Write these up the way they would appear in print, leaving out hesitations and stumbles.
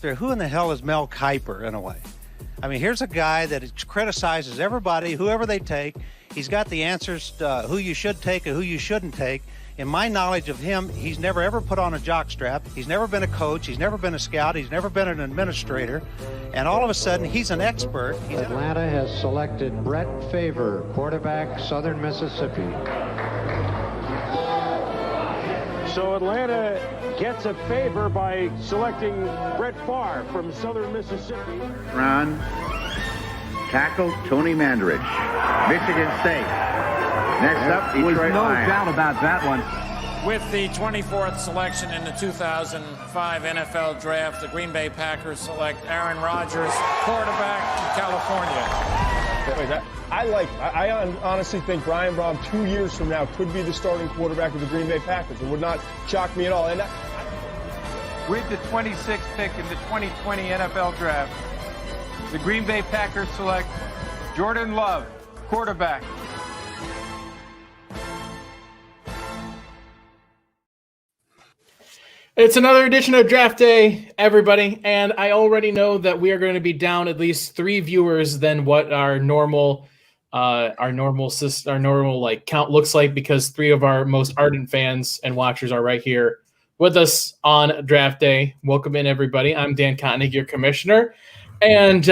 Who in the hell is Mel Kiper in a way? I mean, here's a guy that criticizes everybody, whoever they take. He's got the answers to who you should take and who you shouldn't take. In my knowledge of him, he's never ever put on a jockstrap. He's never been a coach. He's never been a scout. He's never been an administrator. And all of a sudden, he's an expert. Atlanta has selected Brett Favre, quarterback, Southern Mississippi. So Atlanta gets a favor by selecting Brett Favre from Southern Mississippi. Round tackle Tony Mandarich, Michigan State. Next up, Detroit Lions. No Lions. doubt about that one. With the 24th selection in the 2005 NFL Draft, the Green Bay Packers select Aaron Rodgers, quarterback from California. I honestly think Brian Brohm 2 years from now could be the starting quarterback of the Green Bay Packers. It would not shock me at all. And with the 26th pick in the 2020 NFL Draft, the Green Bay Packers select Jordan Love, quarterback. It's another edition of Draft Day, everybody, and I already know that we are going to be down at least 3 viewers than what our normal like count looks like, because 3 of our most ardent fans and watchers are right here with us on Draft Day. Welcome in, everybody. I'm Dan Koenig, your commissioner, and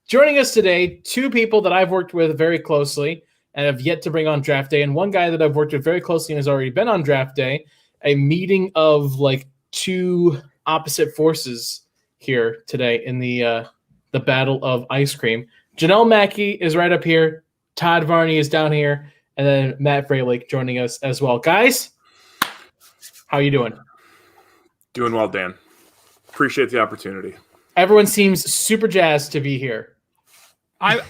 joining us today, 2 people that I've worked with very closely and have yet to bring on Draft Day, and one guy that I've worked with very closely and has already been on Draft Day. A meeting of like 2 opposite forces here today in the battle of ice cream. Jenelle Mackie is right up here. Todd Varney is down here, and then Matt Froehlich joining us as well. Guys, how you doing? Doing well, Dan. Appreciate the opportunity. Everyone seems super jazzed to be here. I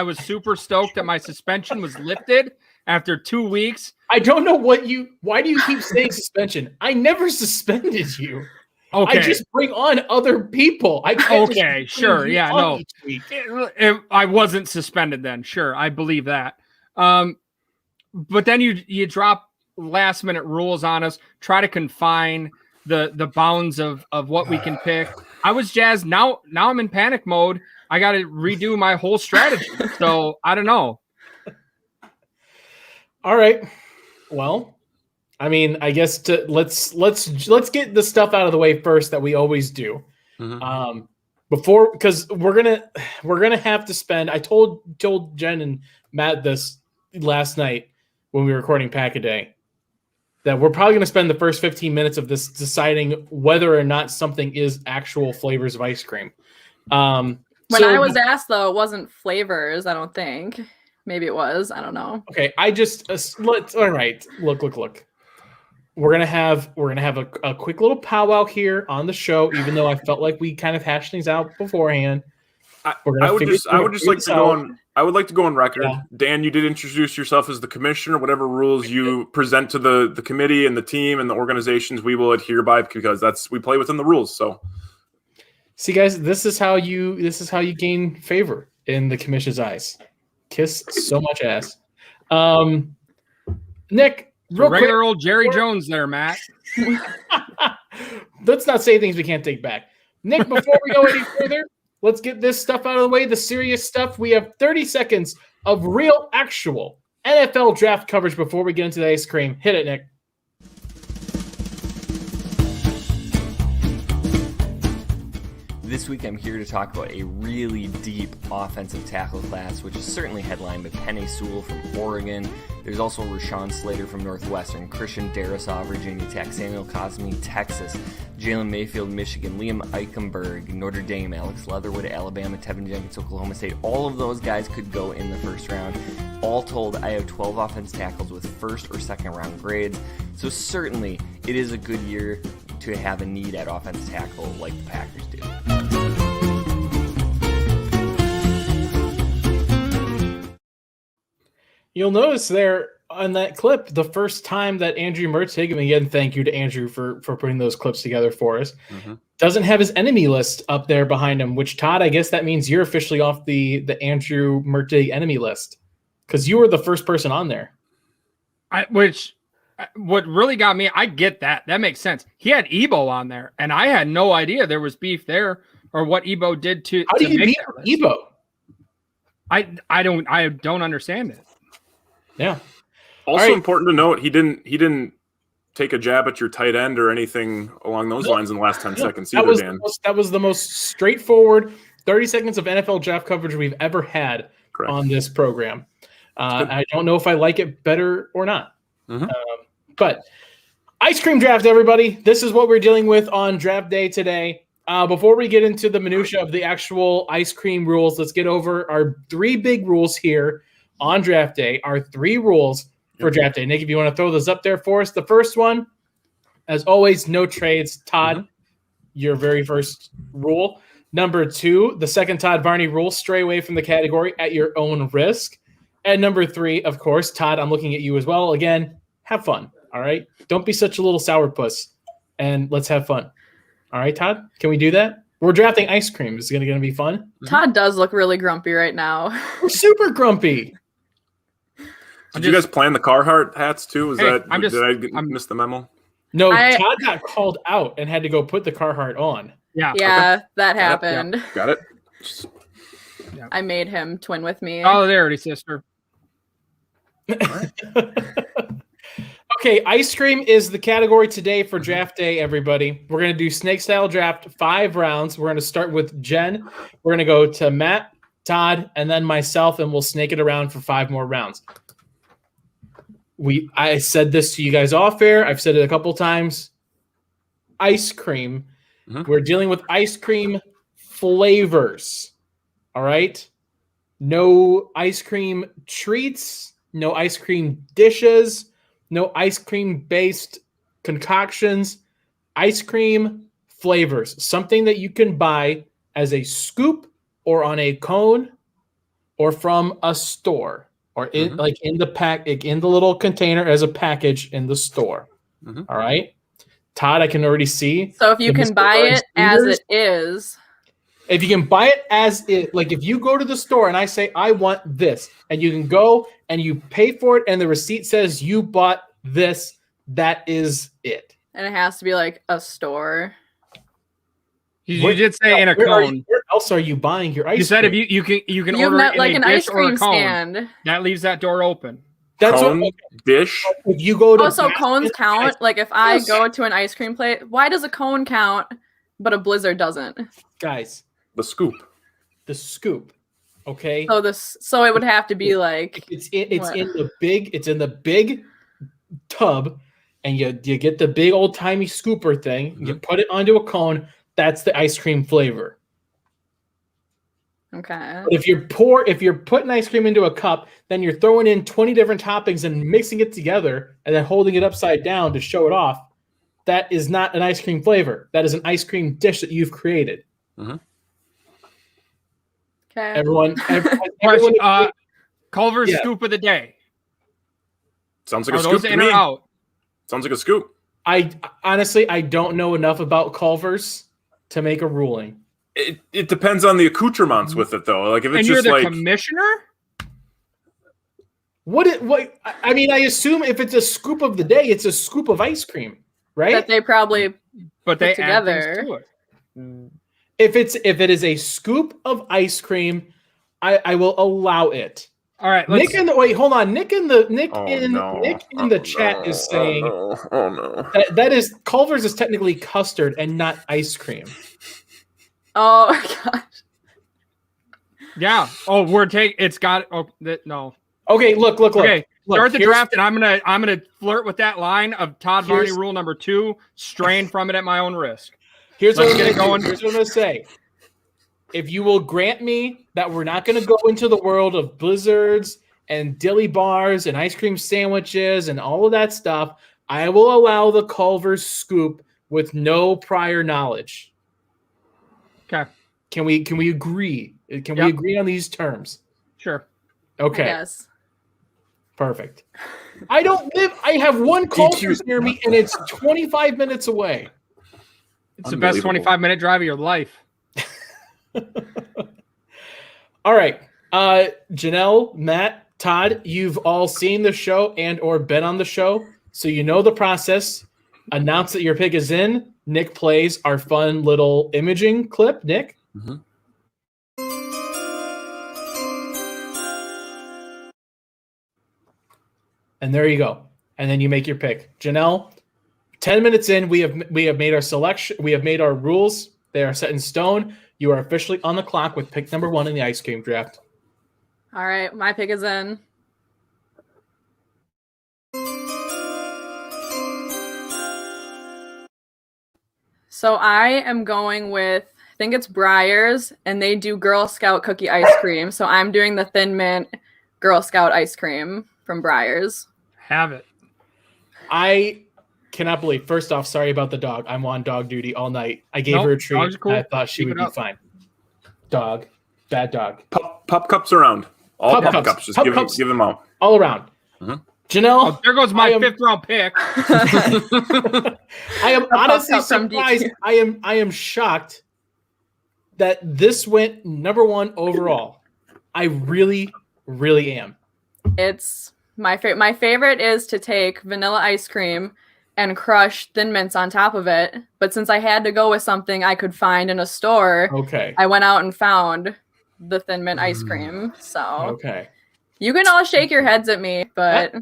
was super stoked that my suspension was lifted after 2 weeks. I don't know why do you keep saying suspension? I never suspended you. Okay. I just bring on other people. Okay, sure. Yeah, no. I wasn't suspended then. Sure, I believe that. But then you drop last minute rules on us, try to confine the bounds of what we can pick. I was jazzed. Now I'm in panic mode. I got to redo my whole strategy. So I don't know. All right. Well, I mean, I guess let's get the stuff out of the way first that we always do. Mm-hmm. Because we're gonna have to spend. I told Jen and Matt this last night when we were recording Pack a Day, that we're probably gonna spend the first 15 minutes of this deciding whether or not something is actual flavors of ice cream. When I was asked, though, it wasn't flavors. I don't think. Maybe it was. I don't know. Okay, I just all right. Look. We're gonna have a quick little powwow here on the show, even though I felt like we kind of hashed things out beforehand. I would like to go on record. Yeah. Dan, you did introduce yourself as the commissioner. Whatever rules you present to the committee and the team and the organizations, we will adhere by, because we play within the rules. So, see, guys, this is how you gain favor in the commission's eyes. Kiss so much ass. Nick, regular old Jerry Jones there, Matt. Let's not say things we can't take back. Nick, before we go any further, let's get this stuff out of the way, the serious stuff. We have 30 seconds of real, actual NFL draft coverage before we get into the ice cream. Hit it, Nick. This week I'm here to talk about a really deep offensive tackle class, which is certainly headlined by Penei Sewell from Oregon. There's also Rashawn Slater from Northwestern, Christian Darrisaw, Virginia Tech, Samuel Cosme, Texas, Jalen Mayfield, Michigan, Liam Eichenberg, Notre Dame, Alex Leatherwood, Alabama, Tevin Jenkins, Oklahoma State. All of those guys could go in the first round. All told, I have 12 offense tackles with first or second round grades. So certainly it is a good year to have a need at offense tackle like the Packers do. You'll notice there on that clip, the first time that Andrew Mertzig, and again, thank you to Andrew for putting those clips together for us, doesn't have his enemy list up there behind him, which, Todd, I guess that means you're officially off the Andrew Mertzig enemy list, because you were the first person on there. what really got me, I get that. That makes sense. He had Ebo on there, and I had no idea there was beef there or what Ebo did to. How do you beat Ebo? I don't understand it. Yeah. Also important to note, he didn't take a jab at your tight end or anything along those lines in the last 10 seconds either, Dan. That was the most straightforward 30 seconds of NFL draft coverage we've ever had on this program. I don't know if I like it better or not. But ice cream draft, everybody. This is what we're dealing with on draft day today. Before we get into the minutia of the actual ice cream rules, let's get over our 3 big rules here on draft day. Our 3 rules for draft day. Nick, if you want to throw those up there for us. The first one, as always, no trades. Todd, your very first rule. Number 2, the second Todd Varney rule, stray away from the category at your own risk. And number 3, of course, Todd, I'm looking at you as well. Again, have fun, all right? Don't be such a little sourpuss, and let's have fun. All right, Todd, can we do that? We're drafting ice cream. Is it going to be fun? Todd does look really grumpy right now. We're super grumpy. Did you guys plan the Carhartt hats too? Did I miss the memo? No, Todd got called out and had to go put the Carhartt on. Yeah, that happened. Yep. Got it. I made him twin with me. Oh, there it is, sister. Okay, ice cream is the category today for draft day, everybody. We're going to do snake style draft, 5 rounds. We're going to start with Jen. We're going to go to Matt, Todd, and then myself, and we'll snake it around for 5 more rounds. I said this to you guys off air. I've said it a couple times. Ice cream. We're dealing with ice cream flavors. All right? No ice cream treats, no ice cream dishes, no ice cream-based concoctions, ice cream flavors. Something that you can buy as a scoop or on a cone or from a store. Or in the little container as a package in the store. All right, Todd, I can already see. So if you can buy it as it is, if you can buy it as it, like if you go to the store and I say I want this, and you can go and you pay for it, and the receipt says you bought this, that is it. And it has to be like a store. You did say in a cone. Where else are you buying your ice cream? You said if you can order it in like an ice cream or a cone. stand. That leaves that door open. That's cone, dish. If you go to so cones count. Like if I go to an ice cream place, why does a cone count but a Blizzard doesn't? Guys, the scoop. Okay. So it would have to be like it's in the big tub, and you get the big old timey scooper thing. You put it onto a cone. That's the ice cream flavor. Okay. But if you're putting ice cream into a cup, then you're throwing in 20 different toppings and mixing it together and then holding it upside down to show it off. That is not an ice cream flavor. That is an ice cream dish that you've created. Okay. Everyone Culver's scoop of the day. Sounds like a scoop to me. Out? Sounds like a scoop. I honestly don't know enough about Culver's to make a ruling. It depends on the accoutrements with it, though. Like if it's you're just the like commissioner. What? I mean, I assume if it's a scoop of the day, it's a scoop of ice cream, right? That they probably put together. Add things to it. If it is a scoop of ice cream, I will allow it. All right, Nick in the chat is saying that is Culver's is technically custard and not ice cream. Oh gosh. Yeah. Oh, it's got. Oh, no. Okay. Look. Okay. Start the draft, and I'm gonna flirt with that line of Todd Varney rule number 2, strain from it at my own risk. Here's what I'm gonna say. If you will grant me that we're not going to go into the world of blizzards and dilly bars and ice cream sandwiches and all of that stuff, I will allow the Culver's scoop with no prior knowledge. Okay. Can we agree? Can we agree on these terms? Sure. Okay. Yes. Perfect. I have one Culver's near me, and it's 25 minutes away. It's the best 25-minute drive of your life. All right. Jenelle, Matt, Todd, you've all seen the show and or been on the show. So you know the process. Announce that your pick is in. Nick plays our fun little imaging clip. Nick? Mm-hmm. And there you go. And then you make your pick. Jenelle, 10 minutes in, we have made our selection. We have made our rules. They are set in stone. You are officially on the clock with pick number 1 in the ice cream draft. All right, my pick is in. So I am going with, I think it's Breyers, and they do Girl Scout cookie ice cream. So I'm doing the Thin Mint Girl Scout ice cream from Breyers. Have it. I cannot believe. First off, sorry about the dog. I'm on dog duty all night. I gave her a treat. Cool. I thought she would be fine. Dog. Bad dog. Pup cups around. All pup cups. Just give them out. All around. Mm-hmm. Jenelle. There goes my 5th round pick. I am honestly surprised. I am shocked that this went number 1 overall. I really, really am. It's my favorite. My favorite is to take vanilla ice cream and crush Thin Mints on top of it. But since I had to go with something I could find in a store, I went out and found the Thin Mint ice cream. So you can all shake your heads at me, but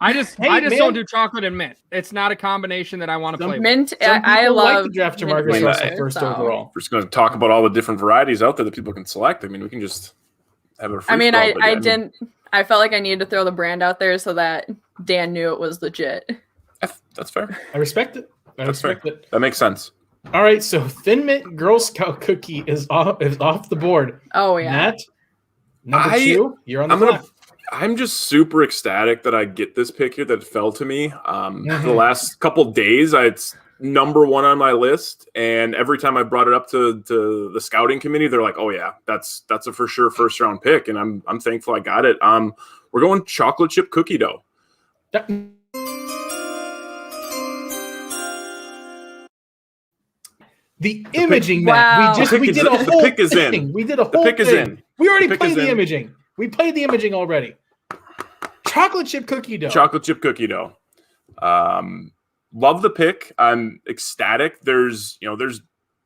I just don't do chocolate and mint. It's not a combination that I want to play mint. with. I love the draft to Marcus Russell first overall. We're just going to talk about all the different varieties out there that people can select. I mean, we can just have a free I felt like I needed to throw the brand out there so that Dan knew it was legit. That's fair. I respect it. I respect it. That makes sense. All right, so Thin Mint Girl Scout cookie is off the board. Oh yeah. Matt, number 2, you're on the clock. I'm just super ecstatic that I get this pick here that fell to me. The last couple days, it's number 1 on my list, and every time I brought it up to the scouting committee, they're like, "Oh yeah, that's a for sure first round pick," and I'm thankful I got it. We're going chocolate chip cookie dough. The imaging, Matt. Wow. We did a whole pick is thing. in. We did a whole The pick thing. is in. We already The pick played is the in. imaging. We played the imaging already. Chocolate chip cookie dough. Chocolate chip cookie dough. Love the pick. I'm ecstatic. There's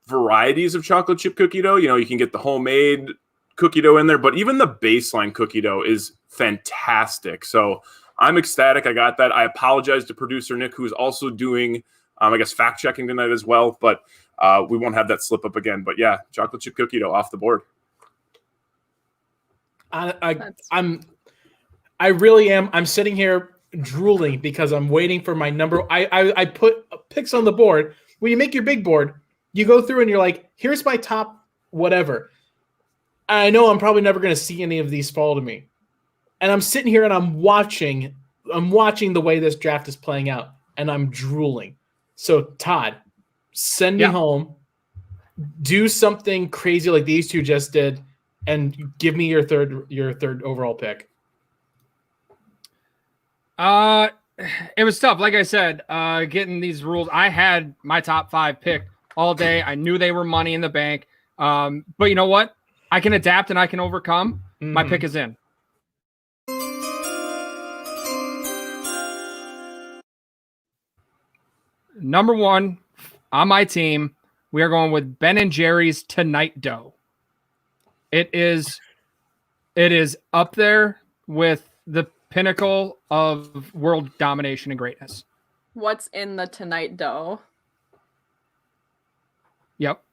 varieties of chocolate chip cookie dough. You can get the homemade cookie dough in there, but even the baseline cookie dough is fantastic. So I'm ecstatic. I got that. I apologize to producer Nick, who's also doing, fact checking tonight as well, but we won't have that slip up again. But yeah, chocolate chip cookie dough off the board. I really am. I'm sitting here drooling because I'm waiting for my number. I put picks on the board. When you make your big board, you go through and you're like, here's my top whatever. I know I'm probably never going to see any of these fall to me. And I'm sitting here and I'm watching the way this draft is playing out, and I'm drooling. So Todd, send me home. Do something crazy like these two just did, and give me your third overall pick. It was tough. Like I said, getting these rules, I had my top 5 picked all day. I knew they were money in the bank. But you know what? I can adapt and I can overcome. My pick is in. Number 1 on my team, we are going with Ben & Jerry's Tonight Dough. It is up there with the pinnacle of world domination and greatness. What's in the Tonight Dough? Yep.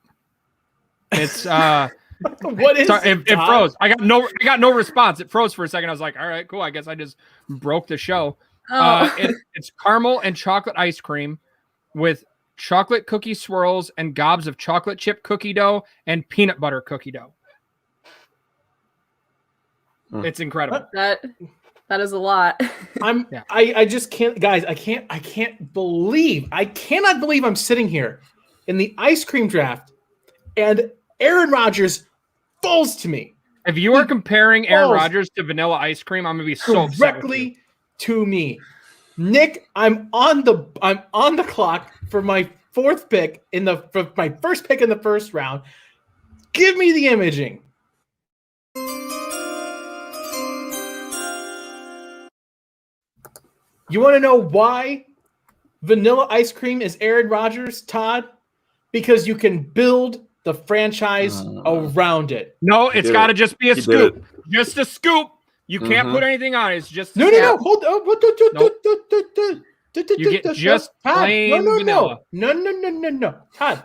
It's what is it froze. I got no response. It froze for a second. I was like, all right, cool. I guess I just broke the show. It's caramel and chocolate ice cream with chocolate cookie swirls and gobs of chocolate chip cookie dough and peanut butter cookie dough. It's incredible. That is a lot. I just can't, guys. I cannot believe I'm sitting here in the ice cream draft and Aaron Rodgers falls to me. If you are comparing Aaron Rodgers to vanilla ice cream, I'm gonna be so directly to me. Nick, I'm on the clock for my fourth pick for my first pick in the first round. Give me the imaging. You want to know why vanilla ice cream is Aaron Rodgers, Todd? Because you can build the franchise around it. No, it's got to just be a scoop. Just a scoop. You can't put anything on it. It's just no. Hold on. You get just plain vanilla. No. Todd.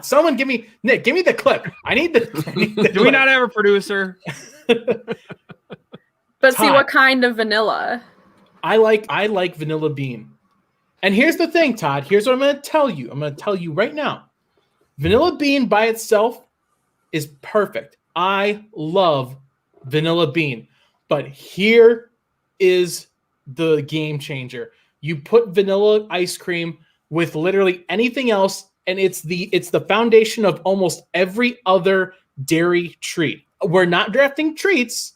Someone give me the clip. I need the Do we not have a producer? But see, what kind of vanilla? I like vanilla bean. And here's the thing, Todd. Here's what I'm going to tell you. I'm going to tell you right now. Vanilla bean by itself is perfect. I love vanilla bean. But here is the game changer. You put vanilla ice cream with literally anything else, and it's the foundation of almost every other dairy treat. We're not drafting treats,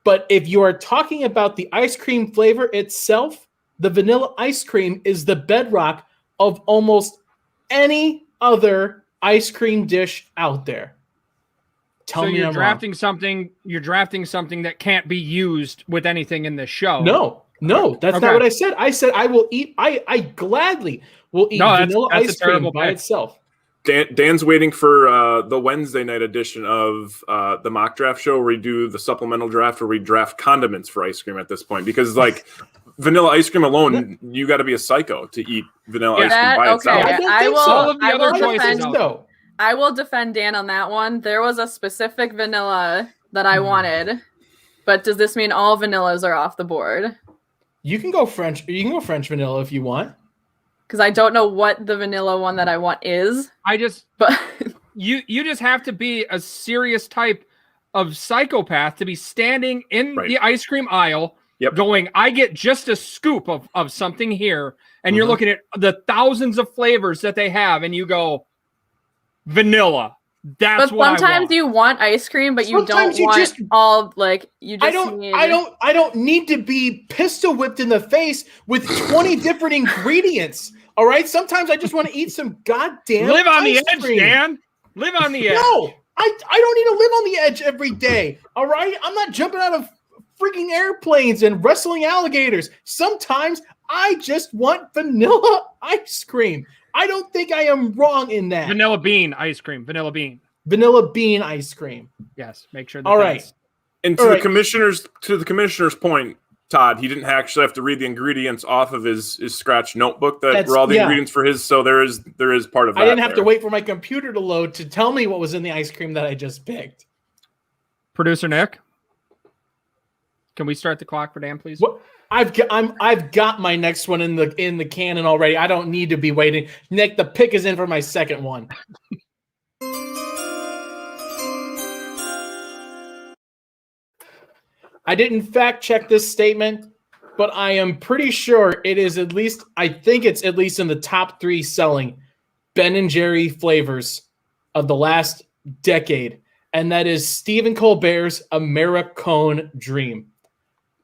but if you are talking about the ice cream flavor itself, the vanilla ice cream is the bedrock of almost any other ice cream dish out there. Tell me you're drafting something that can't be used with anything in this show. No, that's not what I said. I said I will eat. I gladly will eat vanilla ice cream by itself. Dan's waiting for the Wednesday night edition of the mock draft show where we do the supplemental draft where we draft condiments for ice cream at this point, because like vanilla ice cream alone, you got to be a psycho to eat vanilla ice cream by itself. I will defend Dan on that one. There was a specific vanilla that I wanted, but does this mean all vanillas are off the board? You can go French. You can go French vanilla if you want. Because I don't know what the vanilla one that I want is. But you just have to be a serious type of psychopath to be standing in the ice cream aisle going, I get just a scoop of something here, and you're looking at the thousands of flavors that they have, and you go, vanilla. That's what I want. But sometimes you want ice cream, but you don't want all, like, you just I don't need to be pistol whipped in the face with 20 different ingredients. All right? Sometimes I just want to eat some goddamn Live on the edge, cream. Dan. Live on the edge. No, I don't need to live on the edge every day. All right? I'm not jumping out of freaking airplanes and wrestling alligators. Sometimes I just want vanilla ice cream. I don't think I am wrong in that. Vanilla bean ice cream. Vanilla bean ice cream. Yes. Make sure. All right. And to the commissioner's point, Todd, he didn't actually have to read the ingredients off of his scratch notebook that were all the ingredients for his. So there is part of that. I didn't have to wait for my computer to load to tell me what was in the ice cream that I just picked. Producer Nick, can we start the clock for Dan, please? What? I've got my next one in the cannon already. I don't need to be waiting. Nick, the pick is in for my second one. I didn't fact check this statement, but I am pretty sure it is I think it's at least in the top 3 selling Ben & Jerry flavors of the last decade, and that is Stephen Colbert's Americone Dream.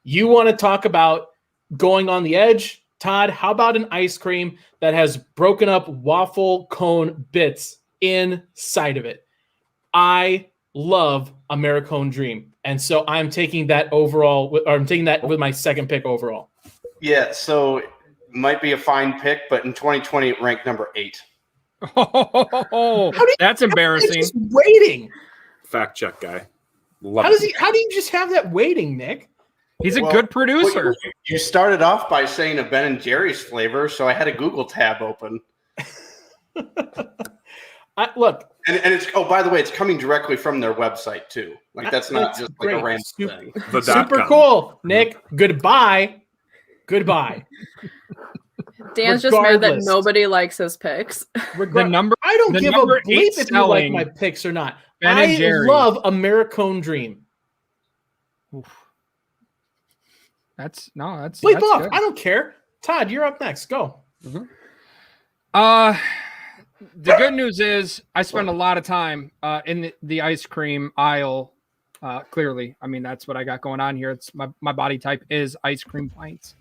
You want to talk about going on the edge? Todd, how about an ice cream that has broken up waffle cone bits inside of it? I love Americone Dream. And so I'm taking that with my second pick overall. Yeah, so it might be a fine pick, but in 2020 it ranked number 8. Oh, that's embarrassing. Just waiting. Fact check guy. How do you just have that waiting, Nick? He's a good producer. You started off by saying a Ben & Jerry's flavor, so I had a Google tab open. Look. And it's, by the way, it's coming directly from their website, too. Like, that's not just like a random thing. Super cool, Nick. Goodbye. Dan's just mad that nobody likes his picks. I don't give a bleep if you like my picks or not. I love Americone Dream. Oof. That's bleep off. Good. I don't care. Todd, you're up next. Go. The good news is I spend a lot of time in the ice cream aisle. Clearly, I mean, that's what I got going on here. It's my body type is ice cream pints.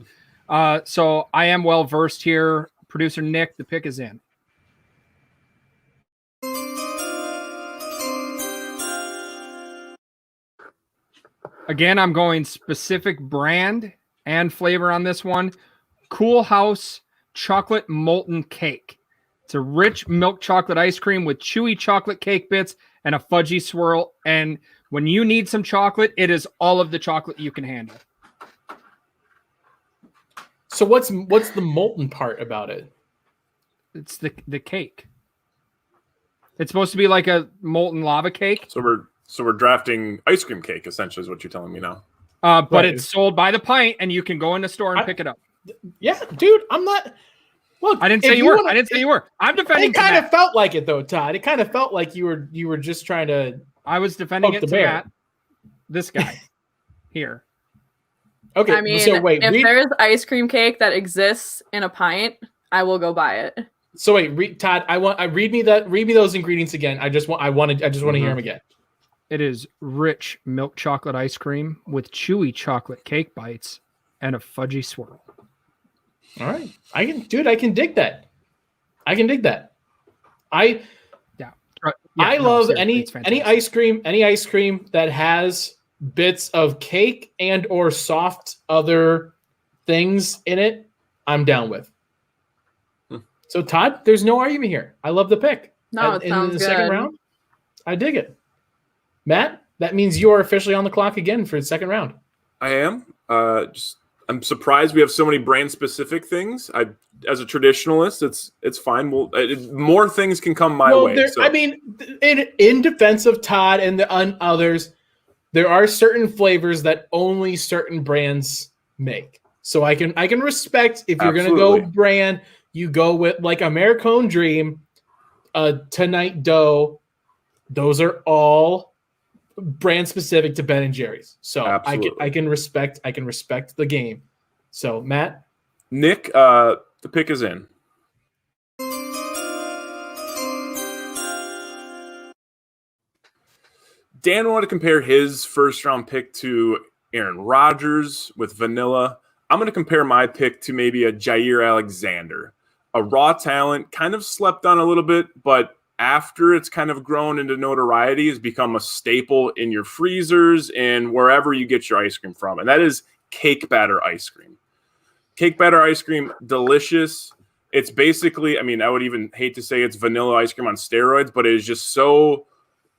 So I am well versed here. Producer Nick, the pick is in. Again, I'm going specific brand and flavor on this one. Cool House Chocolate Molten Cake. It's a rich milk chocolate ice cream with chewy chocolate cake bits and a fudgy swirl. And when you need some chocolate, it is all of the chocolate you can handle. So what's the molten part about it? It's the cake. It's supposed to be like a molten lava cake. So we're drafting ice cream cake, essentially, is what you're telling me now. But Right. it's sold by the pint, and you can go in the store and pick it up. Yeah, dude, I'm not. Look, I didn't say you were. I didn't say you were. I'm defending. It kind of felt like it, though, Todd. It kind of felt like you were just trying to. I was defending poke it the to bear. Matt. This guy here. Okay, I mean, so wait, if there's ice cream cake that exists in a pint, I will go buy it. So wait, Todd, read me those ingredients again. I just want to hear them again. It is rich milk chocolate ice cream with chewy chocolate cake bites and a fudgy swirl. All right, I can dig that. I love any ice cream that has bits of cake and or soft other things in it. I'm down with. So Todd, there's no argument here. I love the pick. No, it sounds in the good. second round. I dig it. Matt, that means you are officially on the clock again for the second round. I am. I'm surprised we have so many brand specific things. As a traditionalist, it's fine. More things can come my way. So. I mean, in defense of Todd and the others, there are certain flavors that only certain brands make. So I can respect if you're going to go brand, you go with like Americone Dream, Tonight Dough. Those are all brand specific to Ben and Jerry's. So I can respect the game. So Matt, Nick, the pick is in. Dan wanted to compare his first round pick to Aaron Rodgers with vanilla. I'm going to compare my pick to maybe a Jair Alexander, a raw talent, kind of slept on a little bit, but after it's kind of grown into notoriety, has become a staple in your freezers and wherever you get your ice cream from. And that is cake batter ice cream. Cake batter ice cream, delicious. It's basically, I mean, I would even hate to say it's vanilla ice cream on steroids, but it is just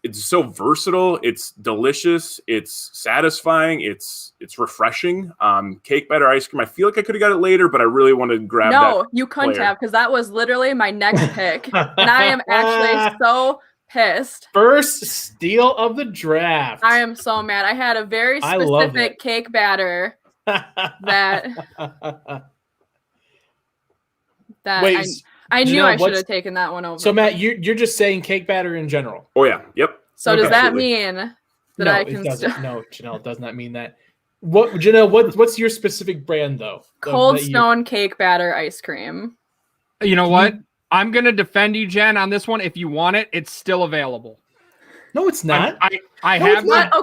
it's so versatile. It's delicious. It's satisfying. It's refreshing. Cake batter ice cream. I feel like I could have got it later, but I really wanted to grab that. No, you couldn't have, because that was literally my next pick. And I am actually so pissed. First steal of the draft. I am so mad. I had a very specific cake batter that Wait, I knew I should have taken that one over. So Matt, you're just saying cake batter in general. Oh yeah, yep. So does that mean that I can? No, Janelle, it does not mean that. Janelle, what's your specific brand though? Cold Stone cake batter ice cream. You know what? I'm gonna defend you, Jen, on this one. If you want it, it's still available. No, it's not. I have not.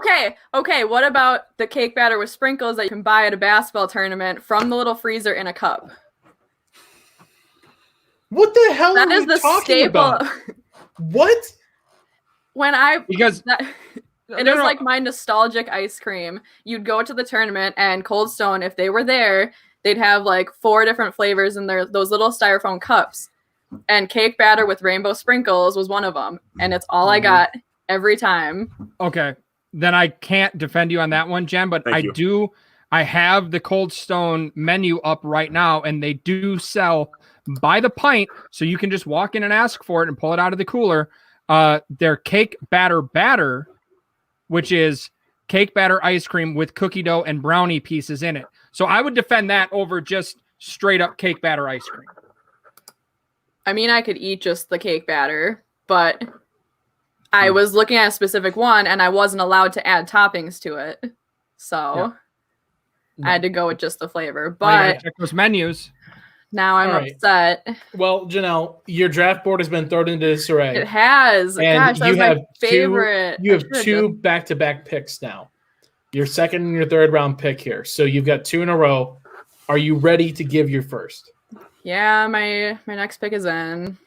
Okay. What about the cake batter with sprinkles that you can buy at a basketball tournament from the little freezer in a cup? What the hell that are is we the talking staple. about? What? It is like my nostalgic ice cream. You'd go to the tournament and Cold Stone, if they were there, they'd have like 4 different flavors in those little styrofoam cups. And cake batter with rainbow sprinkles was one of them. And it's all I got every time. Okay. Then I can't defend you on that one, Jen, but I have the Cold Stone menu up right now, and they do sell by the pint, so you can just walk in and ask for it and pull it out of the cooler. Their cake batter, which is cake batter ice cream with cookie dough and brownie pieces in it. So I would defend that over just straight up cake batter ice cream. I mean, I could eat just the cake batter, but I was looking at a specific one and I wasn't allowed to add toppings to it. So I had to go with just the flavor. But check those menus. Now I'm upset. Well, Janelle, your draft board has been thrown into disarray. It has. And gosh, that was my favorite. You have 2 back-to-back picks now. Your second and your third round pick here. So you've got 2 in a row. Are you ready to give your first? Yeah, my next pick is in.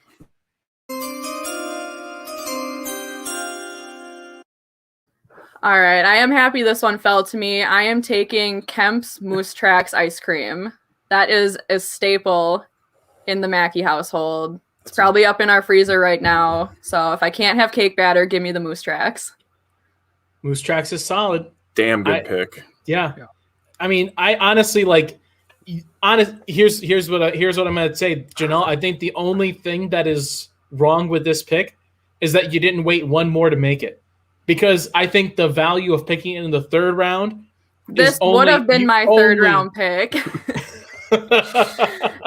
All right, I am happy this one fell to me. I am taking Kemp's Moose Tracks ice cream. That is a staple in the Mackie household. It's probably up in our freezer right now. So if I can't have cake batter, give me the Moose Tracks. Moose Tracks is solid. Damn good pick. Yeah. I mean, I honestly here's what I'm going to say, Jenelle. I think the only thing that is wrong with this pick is that you didn't wait one more to make it. Because I think the value of picking it in the third round. This would have been my third round pick.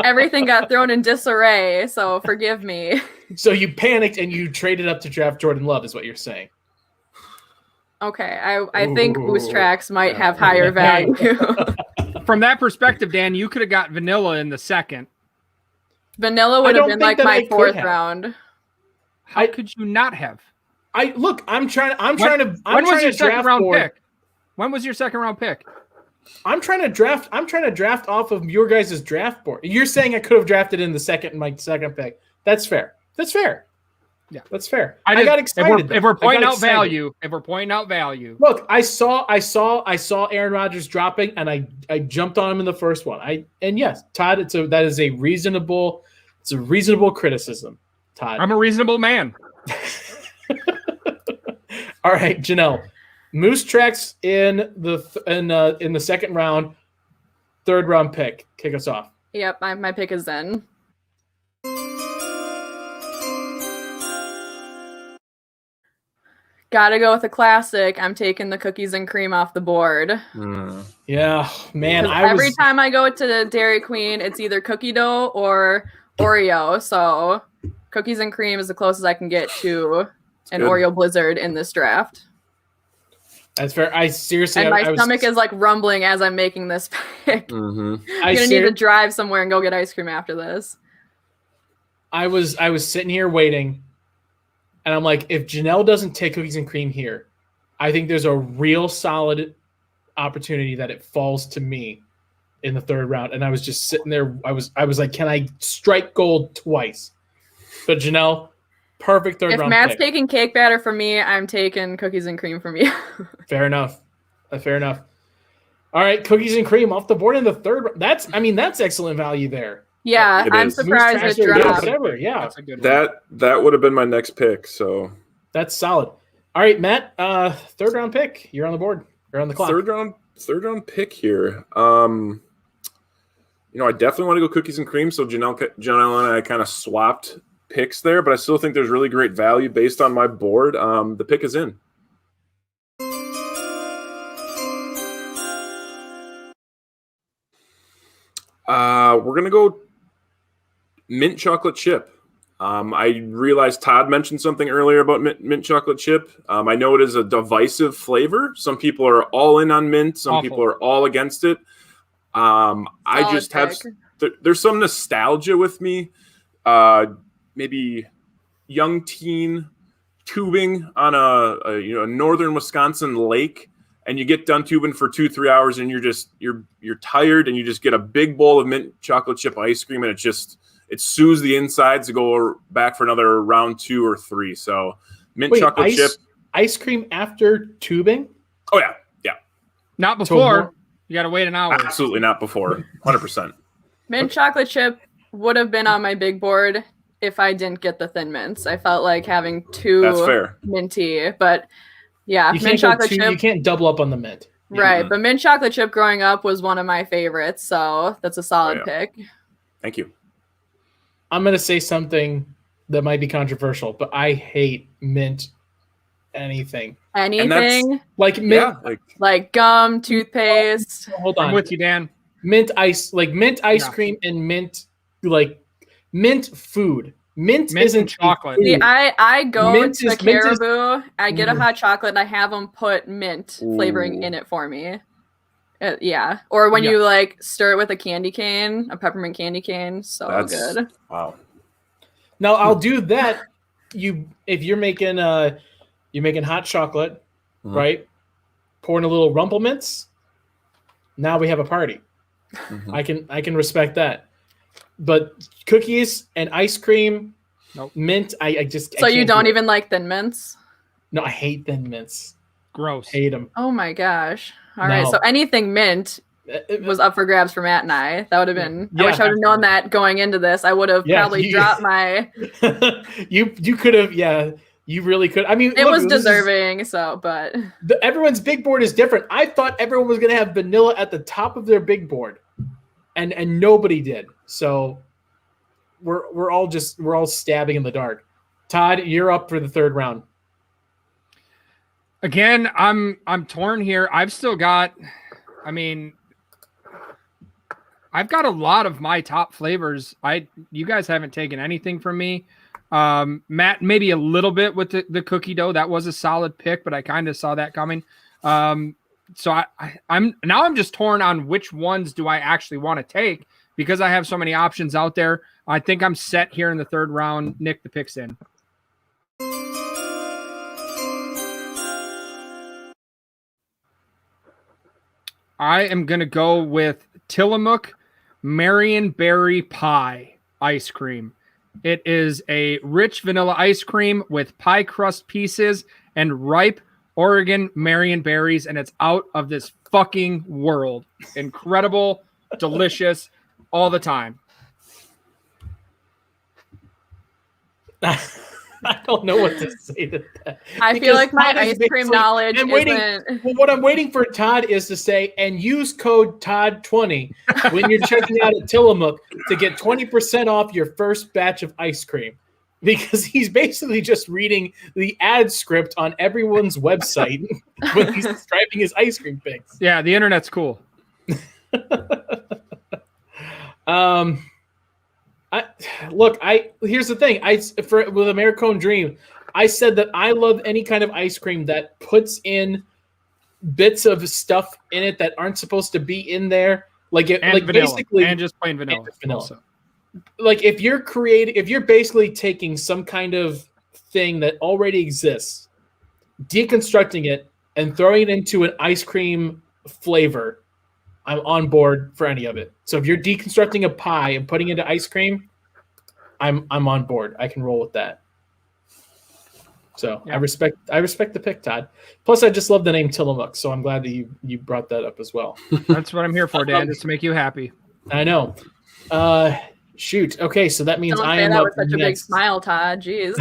Everything got thrown in disarray, so forgive me. So you panicked and you traded up to draft Jordan Love, is what you're saying. Okay, I think Moose Tracks might have higher value. From that perspective, Dan, you could have got Vanilla in the second. Vanilla would have been like my fourth round. How could you not have? I'm trying to When was your second round pick? When was your second round pick? I'm trying to draft off of your guys' draft board. You're saying I could have drafted in my second pick. That's fair. Yeah, that's fair. I got excited. If we're pointing out value. Look, I saw Aaron Rodgers dropping, and I jumped on him in the first one. And yes, Todd, that is a reasonable criticism, Todd. I'm a reasonable man. All right, Jenelle. Moose Tracks in the second round, third round pick. Kick us off. Yep, my pick is in. Gotta go with a classic. I'm taking the cookies and cream off the board. Yeah, man. Every time I go to Dairy Queen, it's either cookie dough or Oreo. So cookies and cream is the closest I can get to an Oreo Blizzard in this draft. That's fair. I seriously, and my stomach is like rumbling as I'm making this pick. Mm-hmm. I'm gonna need to drive somewhere and go get ice cream after this. I was sitting here waiting, and I'm like, if Jenelle doesn't take cookies and cream here, I think there's a real solid opportunity that it falls to me in the third round. And I was just sitting there. I was like, can I strike gold twice? But Jenelle, perfect third round. If Matt's pick. taking cake batter from me, I'm taking cookies and cream from you. Fair enough. Fair enough. All right, cookies and cream off the board in the third. That's excellent value there. Yeah, I'm surprised it dropped. Whatever. Yeah, that's a good one. That would have been my next pick. So that's solid. All right, Matt. Third round pick. You're on the board. You're on the clock. Third round pick here. I definitely want to go cookies and cream. So Jenelle and I kind of swapped picks there, but I still think there's really great value based on my board. The pick is in. We're gonna go mint chocolate chip. I realized Todd mentioned something earlier about mint chocolate chip. I know it is a divisive flavor. Some people are all in on mint. Some people are all against it. I just have there's some nostalgia with me. Maybe young teen tubing on a northern Wisconsin lake, and you get done tubing for 2-3 hours, and you're tired, and you just get a big bowl of mint chocolate chip ice cream, and it soothes the insides to go back for another round 2 or 3. So chocolate chip ice cream after tubing. Oh yeah. Not before. You got to wait an hour. Absolutely not before. 100%. Mint chocolate chip would have been on my big board if I didn't get the Thin Mints. I felt like having two minty, but yeah, mint chocolate chip. You can't double up on the mint. Right, but mint chocolate chip growing up was one of my favorites, so that's a solid pick. Thank you. I'm going to say something that might be controversial, but I hate mint anything. Anything? Like mint, like gum, toothpaste. Hold on. I'm with you, Dan. Mint ice cream and mint food. Mint isn't chocolate. See, I go to Caribou, I get a hot chocolate, and I have them put mint flavoring in it for me. Yeah. Or when you stir it with a candy cane, a peppermint candy cane. That's good. Wow. Now I'll do that. If you're making hot chocolate, right? Pouring a little Rumple Mints. Now we have a party. I can respect that. But cookies and ice cream, mint, I just. So you don't even like Thin Mints? No, I hate Thin Mints. Gross. Hate them. Oh my gosh. All right. So anything mint was up for grabs for Matt and I. That would have been. I wish I would have known that going into this. I would have probably dropped my. You could have. Yeah. You really could. I mean, it was deserving. But everyone's big board is different. I thought everyone was going to have vanilla at the top of their big board, and nobody did. So we're all stabbing in the dark. Todd, you're up for the third round. Again, I'm torn here. I've still got. I mean, I've got a lot of my top flavors. You guys haven't taken anything from me. Matt, maybe a little bit with the cookie dough. That was a solid pick, but I kind of saw that coming. So I'm just torn on which ones do I actually want to take because I have so many options out there. I think I'm set here in the third round. Nick, the pick's in. I am going to go with Tillamook Marionberry Pie ice cream. It is a rich vanilla ice cream with pie crust pieces and ripe Oregon Marionberries, and it's out of this fucking world. Incredible, delicious, all the time. I don't know what to say to that. I feel like my ice cream knowledge what I'm waiting for Todd is to say, and use code TODD20 when you're checking out at Tillamook to get 20% off your first batch of ice cream. Because he's basically just reading the ad script on everyone's website when he's describing his ice cream picks. Yeah, the internet's cool. Here's the thing. With Americone Dream, I said that I love any kind of ice cream that puts in bits of stuff in it that aren't supposed to be in there, vanilla, basically, and just plain vanilla. Also. Like if you're basically taking some kind of thing that already exists, deconstructing it, and throwing it into an ice cream flavor, I'm on board for any of it. So if you're deconstructing a pie and putting it into ice cream, I'm on board. I can roll with that. So yeah. I respect the pick, Todd. Plus, I just love the name Tillamook, so I'm glad that you brought that up as well. That's what I'm here for, Dan, just to make you happy. I know. Shoot. Okay, so that means I am that up with such next. a big smile, Todd. Jeez.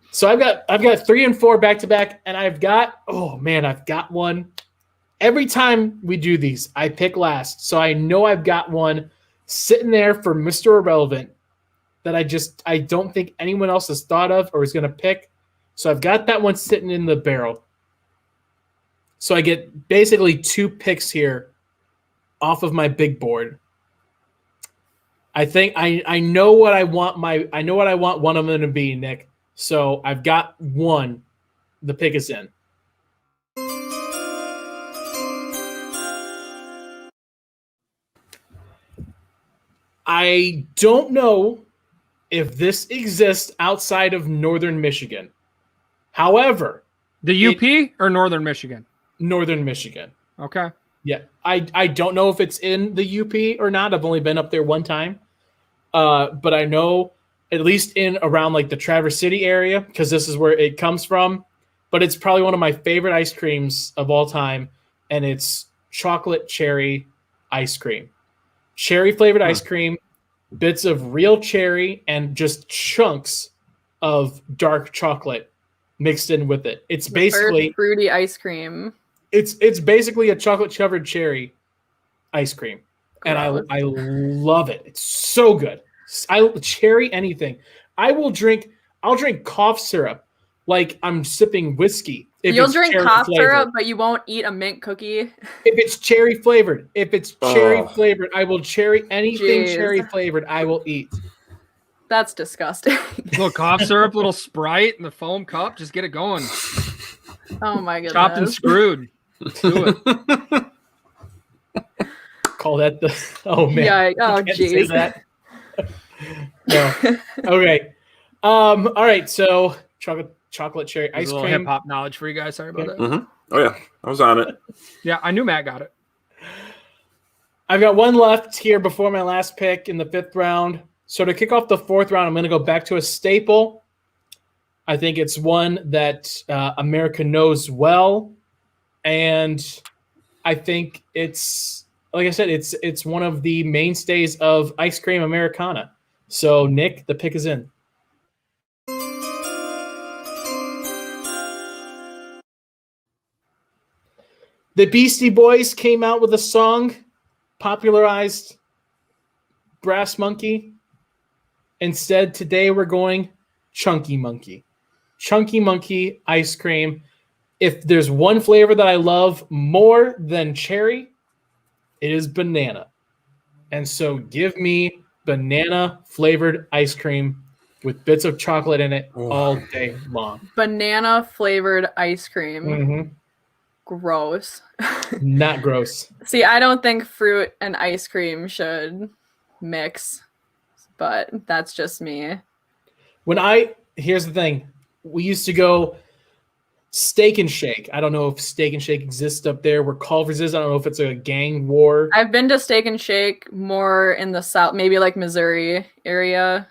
So I've got 3 and 4 back to back, and I've got one. Every time we do these, I pick last, so I know I've got one sitting there for Mr. Irrelevant that I don't think anyone else has thought of or is going to pick. So I've got that one sitting in the barrel. So I get basically 2 picks here off of my big board. I think I know what I want one of them to be, Nick. So I've got one. The pick is in. I don't know if this exists outside of Northern Michigan. However, the UP or Northern Michigan? Northern Michigan. Okay. Yeah. I don't know if it's in the UP or not. I've only been up there one time. But I know at least in around like the Traverse City area, because this is where it comes from. But it's probably one of my favorite ice creams of all time, and it's chocolate cherry ice cream. Cherry flavored ice cream, bits of real cherry, and just chunks of dark chocolate mixed in with it. It's basically fruity ice cream. It's basically a chocolate covered cherry ice cream. And I love it. It's so good. Cherry anything. I'll drink cough syrup like I'm sipping whiskey. You'll drink cough syrup, but you won't eat a mint cookie. If it's cherry flavored. I will cherry anything cherry flavored, I will eat. That's disgusting. Little cough syrup, little Sprite in the foam cup. Just get it going. Oh my goodness. Chopped and screwed. Let's do it. Call that the man. Yeah. Oh jeez. No. Okay. All right. So chocolate cherry ice cream. Hip hop knowledge for you guys. Sorry about that. Mm-hmm. Oh yeah, I was on it. Yeah, I knew Matt got it. I've got one left here before my last pick in the 5th round. So to kick off the 4th round, I'm going to go back to a staple. I think it's one that America knows well, and I think it's, like I said, it's one of the mainstays of ice cream Americana. So, Nick, the pick is in. The Beastie Boys came out with a song, popularized Brass Monkey. Instead, today we're going Chunky Monkey. Chunky Monkey ice cream. If there's one flavor that I love more than cherry, it is banana. And so give me banana flavored ice cream with bits of chocolate in it all day long. Banana flavored ice cream. Mm-hmm. Gross. Not gross. See, I don't think fruit and ice cream should mix, but that's just me. Here's the thing. We used to go Steak and Shake. I don't know if Steak and Shake exists up there where Culver's is. I don't know if it's a gang war. I've been to Steak and Shake more in the south, maybe like Missouri area.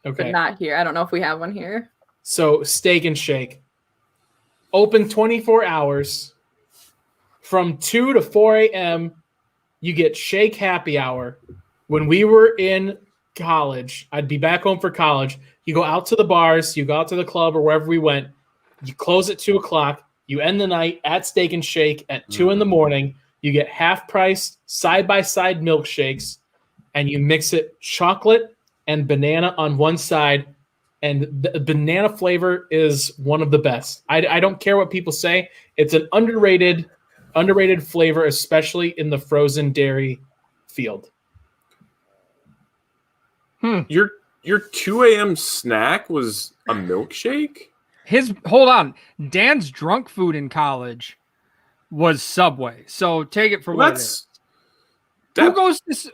Okay. But not here. I don't know if we have one here. So Steak and Shake. Open 24 hours. From 2 to 4 a.m., you get Shake Happy Hour. When we were in college, I'd be back home for college. You go out to the bars, you go out to the club or wherever we went. You close at 2 o'clock. You end the night at Steak and Shake at 2 in the morning. You get half-priced, side-by-side milkshakes, and you mix it chocolate and banana on one side. And the banana flavor is one of the best. I don't care what people say. It's an underrated flavor, especially in the frozen dairy field. Your 2 a.m. snack was a milkshake? Hold on. Dan's drunk food in college was Subway. So take it for what it is.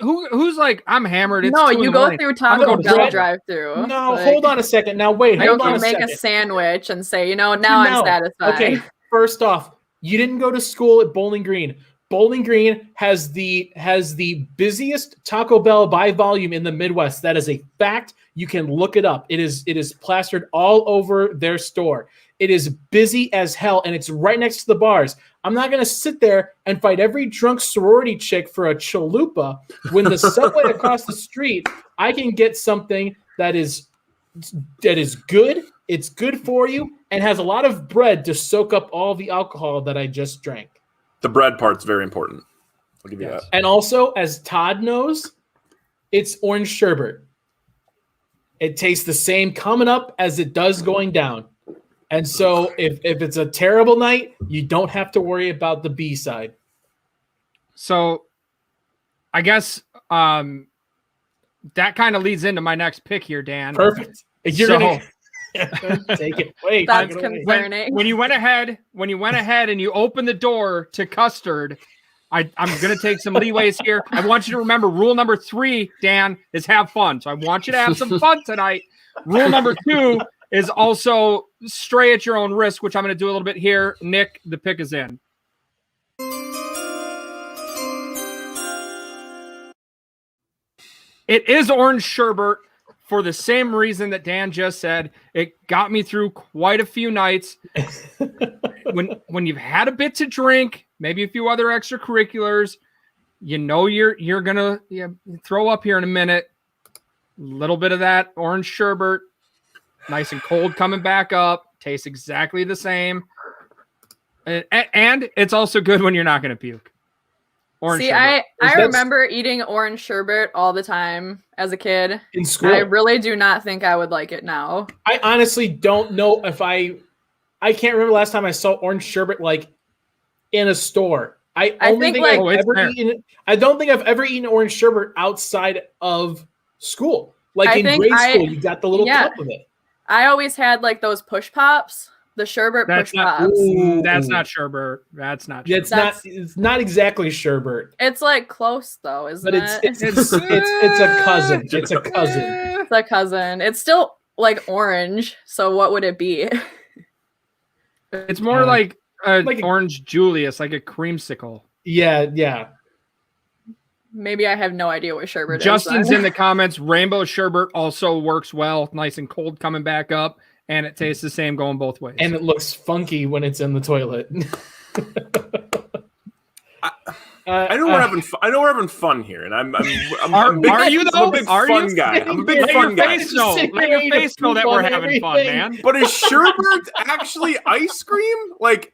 Who's like, I'm hammered. It's no, 2 in you the go morning. through Taco Bell drive-through. No, hold on a second. Now wait. You can make a sandwich and say, now I'm satisfied. Okay, first off, you didn't go to school at Bowling Green. Bowling Green has the busiest Taco Bell by volume in the Midwest. That is a fact. You can look it up. It is plastered all over their store. It is busy as hell, and it's right next to the bars. I'm not going to sit there and fight every drunk sorority chick for a chalupa when the Subway across the street, I can get something that is good. It's good for you and has a lot of bread to soak up all the alcohol that I just drank. The bread part's very important. I'll give you that. And also, as Todd knows, it's orange sherbet. It tastes the same coming up as it does going down. And so if it's a terrible night, you don't have to worry about the B side. So I guess that kind of leads into my next pick here, Dan. Perfect. You're gonna take it. Wait, that's concerning. When you went ahead and you opened the door to custard, I'm going to take some leeways here. I want you to remember rule number 3, Dan, is have fun. So I want you to have some fun tonight. Rule number 2 is also stray at your own risk, which I'm going to do a little bit here. Nick, the pick is in. It is orange sherbet for the same reason that Dan just said. It got me through quite a few nights. When you've had a bit to drink, maybe a few other extracurriculars, you're gonna throw up here in a minute. A little bit of that orange sherbet, nice and cold, coming back up, tastes exactly the same, and it's also good when you're not gonna puke. Orange sherbet. I remember eating orange sherbet all the time as a kid in school. I really do not think I would like it now. I honestly don't know if I can't remember last time I saw orange sherbet like in a store. I don't think I've ever eaten orange sherbet outside of school. Like in grade school, you got the little cup of it. I always had like those push pops, the sherbet push pops. That's not sherbet. That's not. It's not exactly sherbet. It's like close though, isn't it? It's a cousin. It's a cousin. It's a cousin. It's still like orange. So what would it be? It's more like orange Julius, like a creamsicle. Yeah. Maybe I have no idea what sherbet Justin's is. in the comments. Rainbow sherbet also works well. Nice and cold coming back up. and it tastes the same going both ways. And it looks funky when it's in the toilet. I know we're having fun. I know we're having fun here, and I'm are you though? I'm a big fun guy. I'm a big fun guy. Let your face know that we're having fun, man. But is sherbet actually ice cream? Like,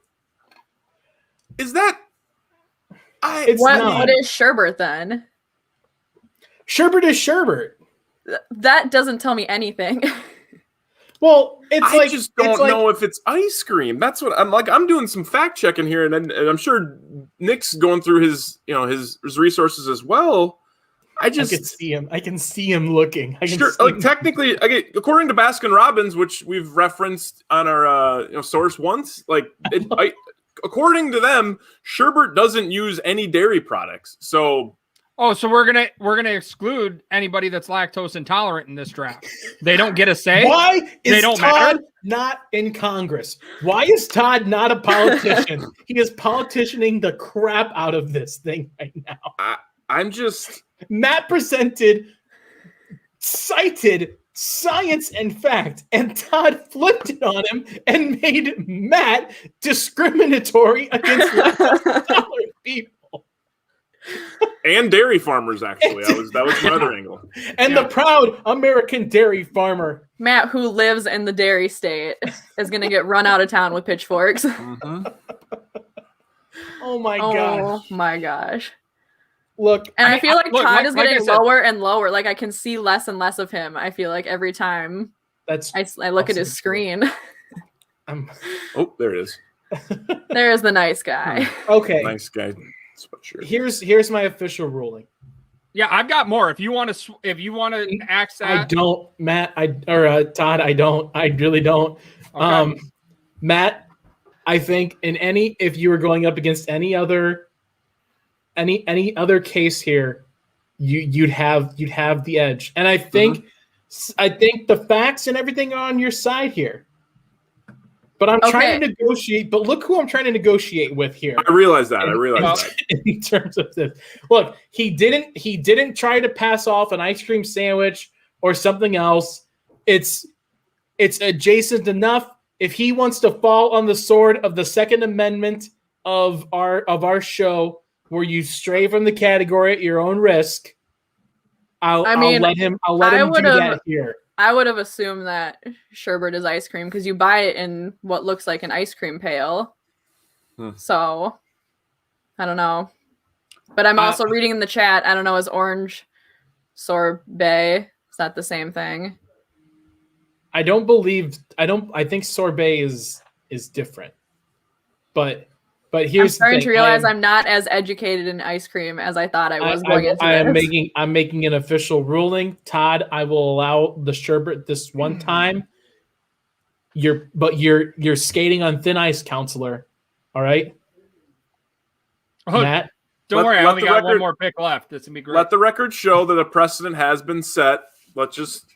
is that? What is sherbet then? Sherbet is sherbet. That doesn't tell me anything. Well, I just don't know if it's ice cream. That's what I'm like. I'm doing some fact checking here, and I'm sure Nick's going through his resources as well. I can see him. I can see him looking. Technically, according to Baskin Robbins, which we've referenced on our source once, according to them, sherbet doesn't use any dairy products. So. Oh, so we're gonna exclude anybody that's lactose intolerant in this draft. They don't get a say. Why is Todd matter? Not in Congress? Why is Todd not a politician? He is politicianing the crap out of this thing right now. I'm just Matt presented, cited science and fact, and Todd flipped it on him and made Matt discriminatory against lactose intolerant people. And dairy farmers, actually. That was the other angle. And the proud American dairy farmer. Matt, who lives in the dairy state, is going to get run out of town with pitchforks. Mm-hmm. Oh, my gosh. Oh, my gosh. Look. And I feel like Todd is getting lower and lower. Like, I can see less and less of him, I feel like, every time I look at his screen. Oh, there it is. There's the nice guy. Okay. Nice guy. Here's my official ruling. Yeah, I've got more. If you want to axe that, I don't, Matt. Todd. I don't. I really don't. Okay. Matt, I think if you were going up against any other case here, you'd have the edge. And I think the facts and everything are on your side here. But I'm trying to negotiate. But look who I'm trying to negotiate with here. I realize that. In terms of this, look, he didn't try to pass off an ice cream sandwich or something else. It's adjacent enough. If he wants to fall on the sword of the Second Amendment of our show, where you stray from the category at your own risk, I'll let him do that here. I would have assumed that sherbet is ice cream because you buy it in what looks like an ice cream pail. So, I don't know. But I'm also reading in the chat, I don't know, is orange sorbet? Is that the same thing? I think sorbet is different. But here's I'm starting to realize I'm not as educated in ice cream as I thought I was going into this. I'm making an official ruling. Todd, I will allow the sherbet this one time. You're skating on thin ice, counselor. All right? Oh, Matt? Don't worry, I only got one more pick left. It's going to be great. Let the record show that a precedent has been set. Let's just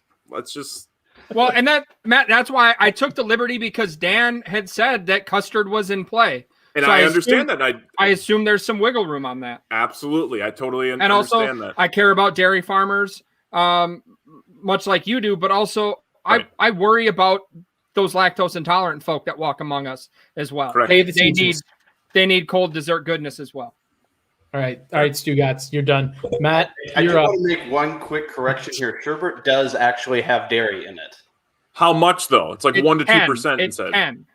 Well, and Matt, that's why I took the liberty because Dan had said that custard was in play. And so I understand that. I assume there's some wiggle room on that. Absolutely. I totally understand that. And also, I care about dairy farmers much like you do, but also I worry about those lactose intolerant folk that walk among us as well. They need cold dessert goodness as well. All right, Stugotz, you're done. Matt, I you're just up. want to make one quick correction here. Sherbet does actually have dairy in it. How much though? It's like 1 to 2%. It's 10.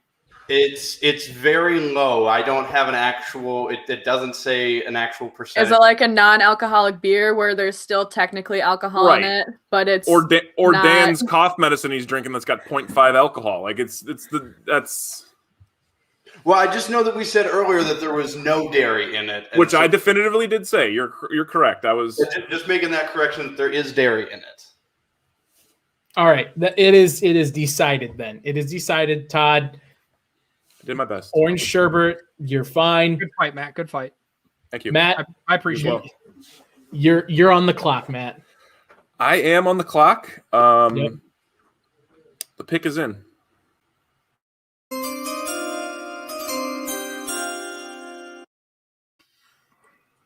It's very low. I don't have an actual. It doesn't say an actual percentage. Is it like a non-alcoholic beer where there's still technically alcohol in it, but it's or Dan's cough medicine he's drinking that's got 0.5 alcohol? Like that's. Well, I just know that we said earlier that there was no dairy in it, which I definitively did say. You're correct. I was just making that correction that there is dairy in it. All right, it is decided then. It is decided, Todd. Did my best. Orange sherbet, you're fine. Good fight, Matt. Good fight. Thank you, Matt. I appreciate it. You're on the clock, Matt. I am on the clock. The pick is in.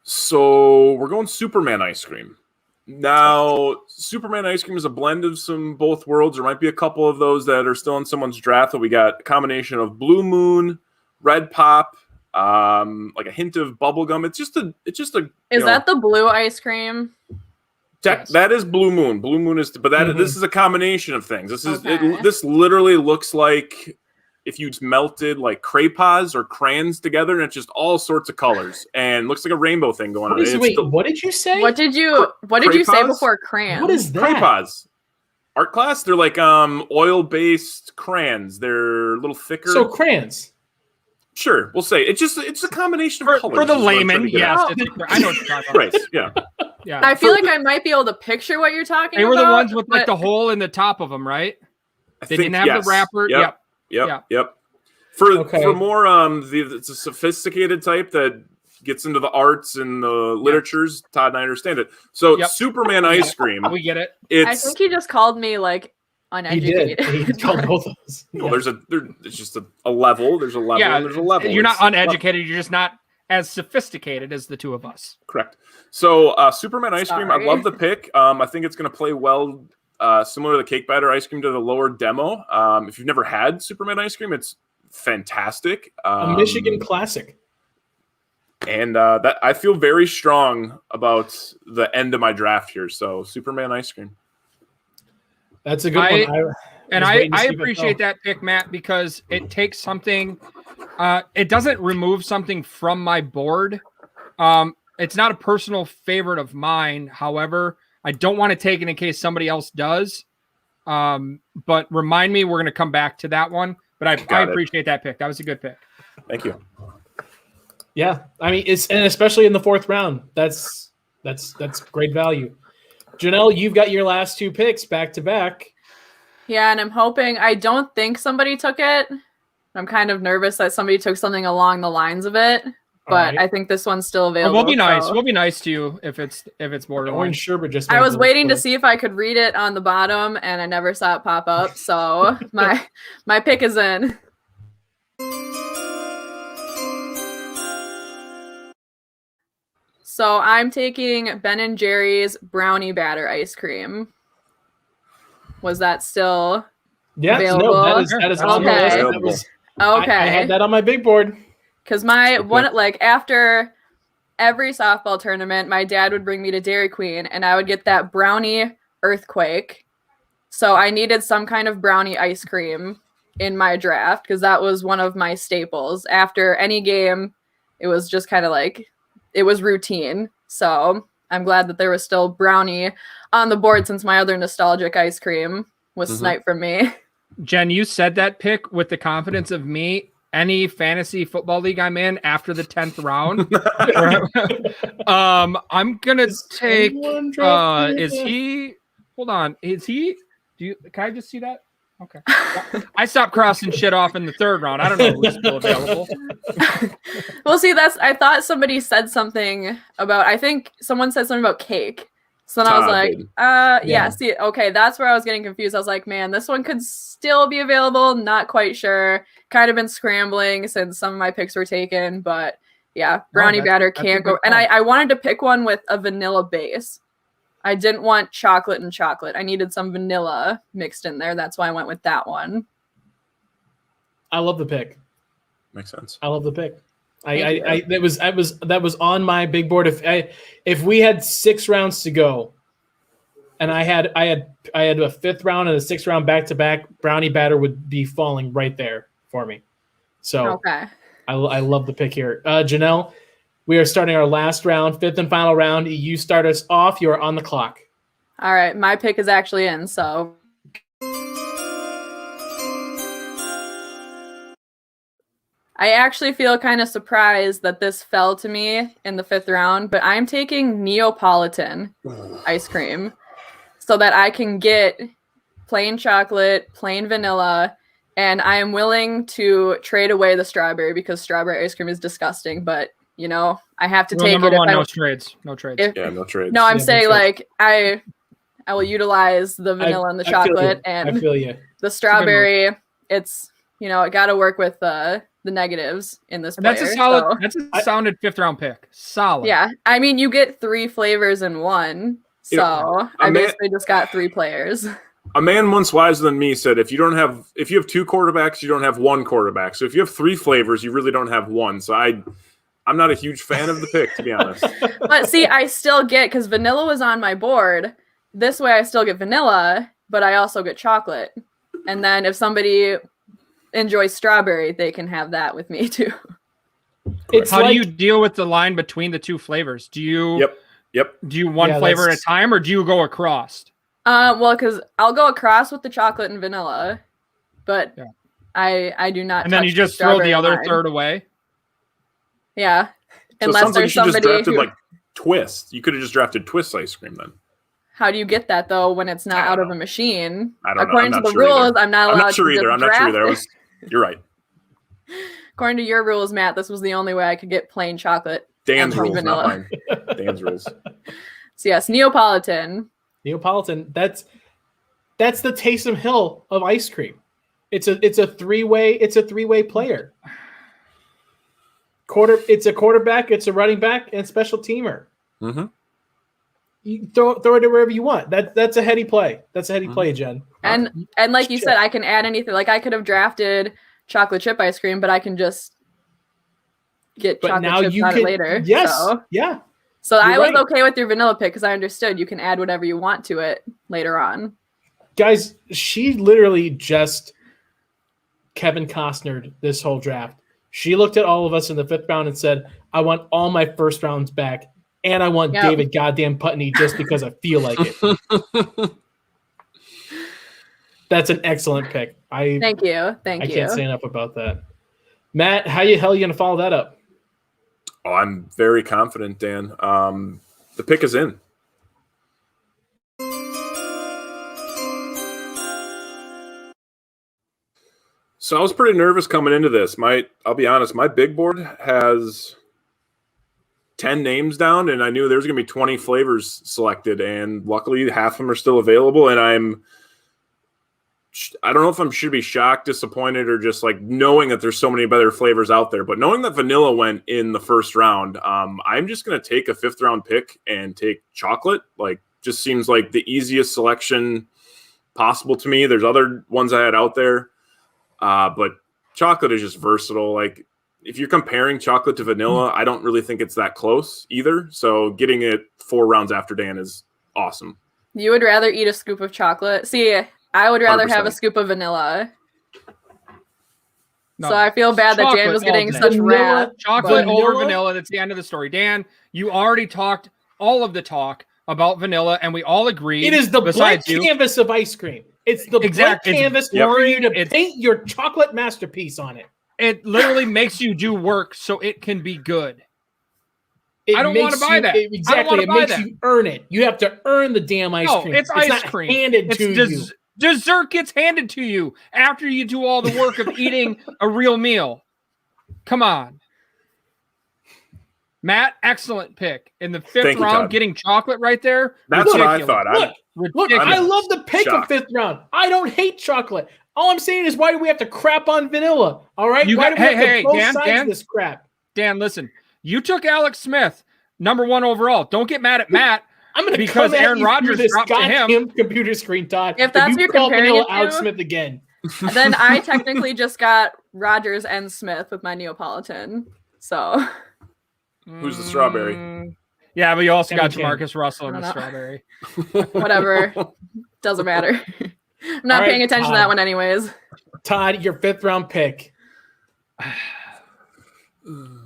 So we're going Superman ice cream. Now, Superman ice cream is a blend of both worlds. There might be a couple of those that are still in someone's draft. But we got a combination of Blue Moon, Red Pop, like a hint of bubblegum. It's just a. Is that the blue ice cream? That is Blue Moon. Blue Moon is, but this is a combination of things. This literally looks like if you melted like crayons or crayons together, and it's just all sorts of colors and looks like a rainbow thing going on. What did you say? What did you say before crayons? What is that? Crayons. Art class. They're like oil-based crayons. They're a little thicker. So crayons. Sure, we'll say it's a combination of colors. For the layman, yes. I know what you're talking about. Right, yeah. Yeah. I feel like I might be able to picture what you're talking about. They were the ones with like the hole in the top of them, right? They didn't have the wrapper. Yep. For more, it's a sophisticated type that gets into the arts and the literatures. Todd and I understand it. So Superman ice cream. We get it. I think he just called me like uneducated. He called both of us. Well, it's just a level. There's a level. Yeah, and there's a level. You're not uneducated. You're just not as sophisticated as the two of us. Correct. So Superman ice cream, I love the pick. I think it's going to play well, similar to the cake batter ice cream to the lower demo. If you've never had Superman ice cream, it's fantastic. A Michigan classic. And that I feel very strong about the end of my draft here. So Superman ice cream. That's a good one. I appreciate that pick, Matt, because it takes something. It doesn't remove something from my board. It's not a personal favorite of mine. However, I don't want to take it in case somebody else does. But remind me, we're going to come back to that one. But I appreciate that pick. That was a good pick. Thank you. Yeah, I mean, and especially in the fourth round, that's great value. Jenelle, you've got your last two picks back to back. Yeah, and I'm hoping. I don't think somebody took it. I'm kind of nervous that somebody took something along the lines of it. But I think this one's still available. We'll be nice. So. We'll be nice to you if it's borderline. Orange sherbet just. I was waiting to see if I could read it on the bottom, and I never saw it pop up. So my pick is in. So I'm taking Ben & Jerry's brownie batter ice cream. Was that still available? No, that is on the list. Okay. I had that on my big board. Because after every softball tournament, my dad would bring me to Dairy Queen, and I would get that brownie earthquake. So I needed some kind of brownie ice cream in my draft because that was one of my staples. After any game, it was just kind of like it was routine. So I'm glad that there was still brownie on the board since my other nostalgic ice cream was sniped from me. Jen, you said that pick with the confidence of me. Any fantasy football league I'm in after the 10th round, I'm gonna take. Is he? Hold on. Is he? Can I just see that? Okay. I stopped crossing shit off in the third round. I don't know who's still available. Well, see, I thought somebody said something about. I think someone said something about cake. So then I was like, yeah, see, okay, that's where I was getting confused. I was like, man, this one could still be available. Not quite sure. Kind of been scrambling since some of my picks were taken. But yeah, brownie batter can't go. And I wanted to pick one with a vanilla base. I didn't want chocolate and chocolate. I needed some vanilla mixed in there. That's why I went with that one. I love the pick. Makes sense. I love the pick. That was on my big board. If we had 6 rounds to go, and I had a 5th round and a 6th round back to back, brownie batter would be falling right there for me. So okay, I love the pick here. Jenelle, we are starting our last round, 5th and final round. You start us off. You are on the clock. All right, my pick is actually in. So. I actually feel kind of surprised that this fell to me in the 5th round, but I'm taking Neapolitan ice cream so that I can get plain chocolate, plain vanilla, and I am willing to trade away the strawberry because strawberry ice cream is disgusting, but I have to take it. Number one, no trades. No trades. No trades. No, I'm saying I will utilize the vanilla and the chocolate and I feel you. The strawberry. It's, I got to work with the negatives in this player. That's a solid. That's a sounded 5th round pick. Solid. Yeah, I mean, you get 3 flavors in one, So I basically just got 3 players. A man once wiser than me said, if you have 2 quarterbacks, you don't have 1 quarterback. So if you have 3 flavors, you really don't have 1. So I'm not a huge fan of the pick, to be honest. But see, I still get, because vanilla was on my board. This way I still get vanilla, but I also get chocolate. And then if somebody enjoys strawberry, they can have that with me too. How do you deal with the line between the 2 flavors? Do you Yep. Do you one flavor at a time, or do you go across? Well, because I'll go across with the chocolate and vanilla, but I do not. And then you just throw the other third away. Yeah, so unless there's somebody just drafted like Twist. You could have just drafted Twist ice cream then. How do you get that though when it's not out of a machine? I don't know. According to the rules, I'm not allowed. I'm not sure either. I'm not sure either. You're right. According to your rules, Matt, this was the only way I could get plain chocolate. Dan's rules, vanilla. Not mine. Dan's rules. So yes, Neapolitan. Neapolitan. That's the Taysom Hill of ice cream. It's a 3-way player. It's a quarterback, it's a running back, and special teamer. Mm-hmm. You throw it wherever you want. That's a heady play. That's a heady play, Jen. And like you said, I can add anything. Like I could have drafted chocolate chip ice cream, but I can just get chocolate chips on it later. Yes. So. Yeah. So I was okay with your vanilla pick because I understood you can add whatever you want to it later on. Guys, she literally just Kevin Costner'd this whole draft. She looked at all of us in the 5th round and said, I want all my first rounds back, and I want David goddamn Putney just because I feel like it. That's an excellent pick. Thank you. I can't say enough about that. Matt, how the hell are you going to follow that up? Oh, I'm very confident, Dan. The pick is in. So I was pretty nervous coming into this. I'll be honest, my big board has 10 names down, and I knew there was going to be 20 flavors selected, and luckily half of them are still available, and I don't know if I should be shocked, disappointed, or just like knowing that there's so many better flavors out there. But knowing that vanilla went in the 1st round, I'm just going to take a 5th round pick and take chocolate. Like, just seems like the easiest selection possible to me. There's other ones I had out there, but chocolate is just versatile. Like, if you're comparing chocolate to vanilla, I don't really think it's that close either. So getting it 4 rounds after Dan is awesome. You would rather eat a scoop of chocolate? See, I would rather 100%. Have a scoop of vanilla. No, so I feel bad that Dan was getting such rap. Chocolate over vanilla. That's the end of the story. Dan, you already talked all of the talk about vanilla, and we all agreed. It is the blank canvas of ice cream. It's the blank canvas for you to paint your chocolate masterpiece on it. It literally makes you do work so it can be good. I don't want to buy that. Exactly. It makes you earn it. You have to earn the damn ice cream. It's ice cream. Handed to you. Dessert gets handed to you after you do all the work of eating a real meal. Come on. Matt, excellent pick. In the 5th round, getting chocolate right there. That's what I thought. Look, I love the pick of 5th round. I don't hate chocolate. All I'm saying is, why do we have to crap on vanilla? All right? Why do we have to both sides of this crap? Dan, listen. You took Alex Smith, #1 overall. Don't get mad at Matt. I'm going to because Aaron Rodgers dropped to him. Computer screen, Todd. If that's what you're comparing it to, Alex Smith again, then I technically just got Rodgers and Smith with my Neapolitan. So, who's the strawberry? Yeah, but you also got Jamarcus Russell in the strawberry. Whatever, doesn't matter. I'm not paying attention to that one, anyways. Todd, your 5th round pick.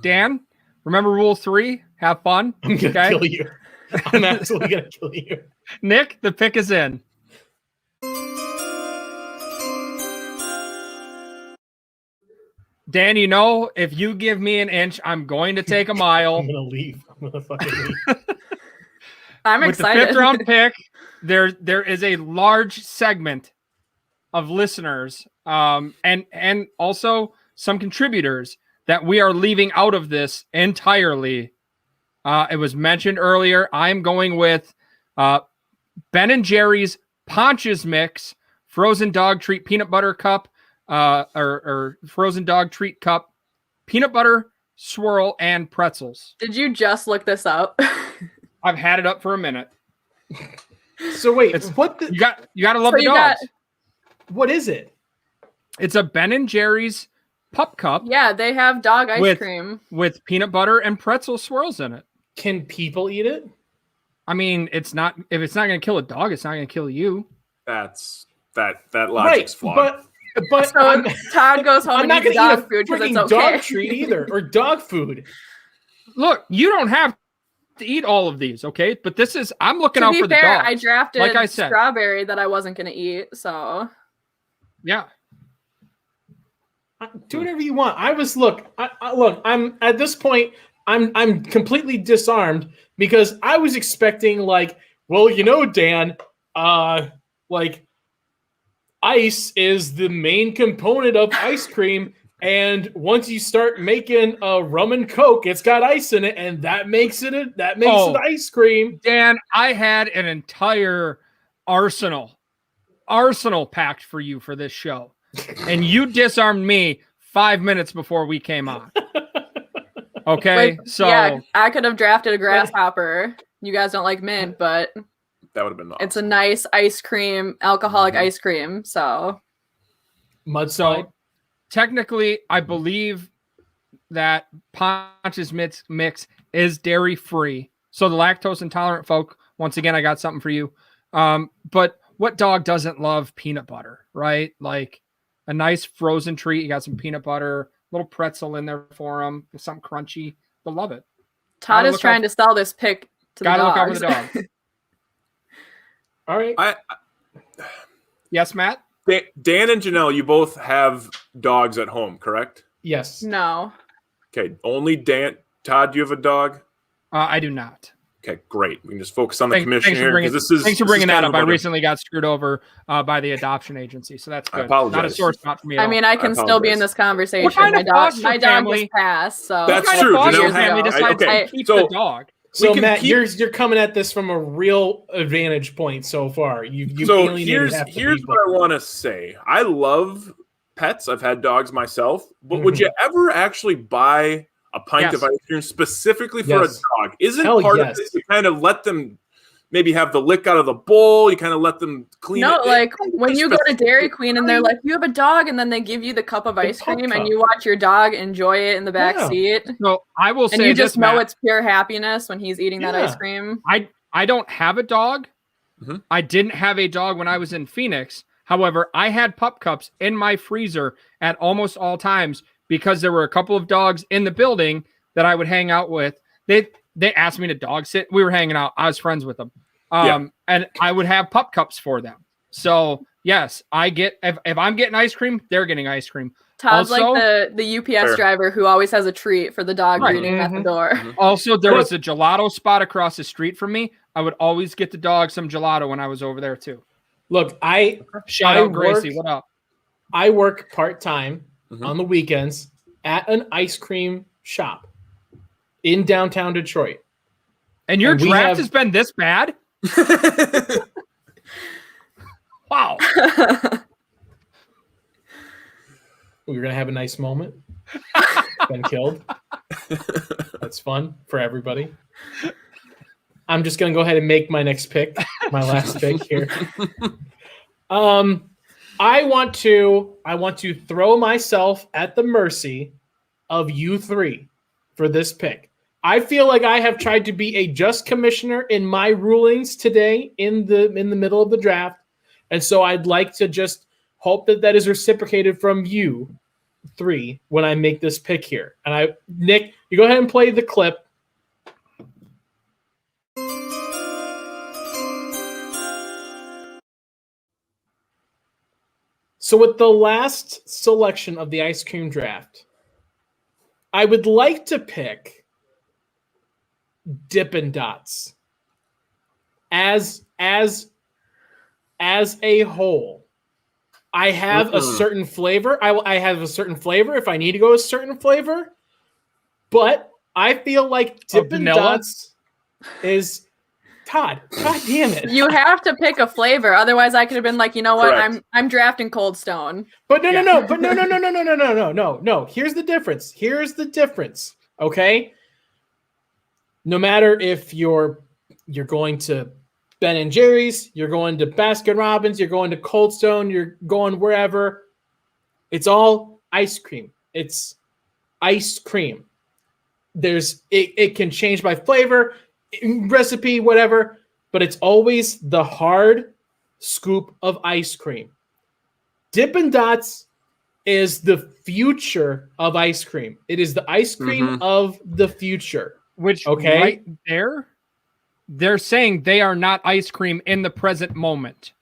Dan, remember rule 3? Have fun. I'm gonna kill you. I'm absolutely going to kill you. Nick, the pick is in. Dan, you know, if you give me an inch, I'm going to take a mile. I'm going to leave. I'm going to fucking leave. I'm excited. With the 5th round pick, there is a large segment of listeners and also some contributors that we are leaving out of this entirely. It was mentioned earlier. I'm going with Ben & Jerry's Ponches Mix, Frozen Dog Treat Peanut Butter Cup, or Frozen Dog Treat Cup, Peanut Butter Swirl, and Pretzels. Did you just look this up? I've had it up for a minute. So wait, what? You got to love the dogs. What is it? It's a Ben and Jerry's pup cup. Yeah, they have dog ice cream with peanut butter and pretzel swirls in it. Can people eat it? I mean, if it's not going to kill a dog, it's not going to kill you. That logic's flawed. But so Todd goes home and eats dog food because it's okay. Dog treat either, or dog food. Look, you don't have to eat all of these, okay? But I'm looking out for the dogs. I drafted like I said, strawberry that I wasn't going to eat, so yeah. Do whatever you want. I'm at this point. I'm completely disarmed because I was expecting Dan, ice is the main component of ice cream, and once you start making a rum and Coke, it's got ice in it, and that makes it ice cream. Dan, I had an entire arsenal packed for you for this show, and you disarmed me 5 minutes before we came on. Okay, so yeah, I could have drafted a grasshopper. You guys don't like mint, but that would have been awesome. It's a nice ice cream, alcoholic ice cream. So, mudslide. Technically, I believe that Ponch's mix is dairy free. So the lactose intolerant folk, once again, I got something for you. But what dog doesn't love peanut butter, right? Like a nice frozen treat. You got some peanut butter, little pretzel in there for them, something crunchy. They'll love it. Todd is trying to sell this pick to the dogs. Gotta look out for the dogs. All right. Yes, Matt? Dan and Jenelle, you both have dogs at home, correct? Yes. No. Okay, only Dan. Todd, do you have a dog? I do not. Okay, great. We can just focus on the commission here. Thanks for bringing that up. I recently got screwed over by the adoption agency, so that's good. I apologize. Not a sore spot for me. I mean, I can still be in this conversation. My dog just passed, so that's true. Janelle family decides to keep the dog. So Matt, you're coming at this from a real advantage point so far. So here's what I want to say. I love pets. I've had dogs myself, but would you ever actually buy a pint of ice cream specifically for a dog? Isn't part of it to kind of let them maybe have the lick out of the bowl? You kind of let them clean it. No, like when you go to Dairy Queen and they're like, you have a dog, and then they give you the cup of ice cream and you watch your dog enjoy it in the back seat. No, I will say, and you just know Matt, it's pure happiness when he's eating that ice cream. I don't have a dog. I didn't have a dog when I was in Phoenix. However, I had pup cups in my freezer at almost all times because there were a couple of dogs in the building that I would hang out with. They asked me to dog sit. We were hanging out. I was friends with them. And I would have pup cups for them. So yes, I get, if I'm getting ice cream, they're getting ice cream. Todd's also, like the UPS driver who always has a treat for the dog greeting at the door. Also, there was a gelato spot across the street from me. I would always get the dog some gelato when I was over there too. Look, shout out Gracie. What up? I work part-time on the weekends at an ice cream shop in downtown Detroit. And your draft has been this bad? Wow. We're going to have a nice moment. Been killed. That's fun for everybody. I'm just going to go ahead and make my next pick, my last pick here. I want to throw myself at the mercy of you three for this pick. I feel like I have tried to be a just commissioner in my rulings today in the middle of the draft. And so I'd like to just hope that is reciprocated from you three when I make this pick here. And Nick, you go ahead and play the clip. So with the last selection of the ice cream draft, I would like to pick Dippin' Dots as a whole. I have a certain flavor. I have a certain flavor if I need to go a certain flavor, but I feel like Dippin' Dots is Todd. God damn it! You have to pick a flavor, otherwise I could have been like, you know what? Correct. I'm drafting Cold Stone. But no. Here's the difference. Okay. No matter if you're going to Ben and Jerry's, you're going to Baskin Robbins, you're going to Cold Stone, you're going wherever. It's all ice cream. It's ice cream. It can change by flavor, recipe, whatever, but it's always the hard scoop of ice cream. Dippin' Dots is the future of ice cream. It is the ice cream of the future. Which right there, they're saying they are not ice cream in the present moment.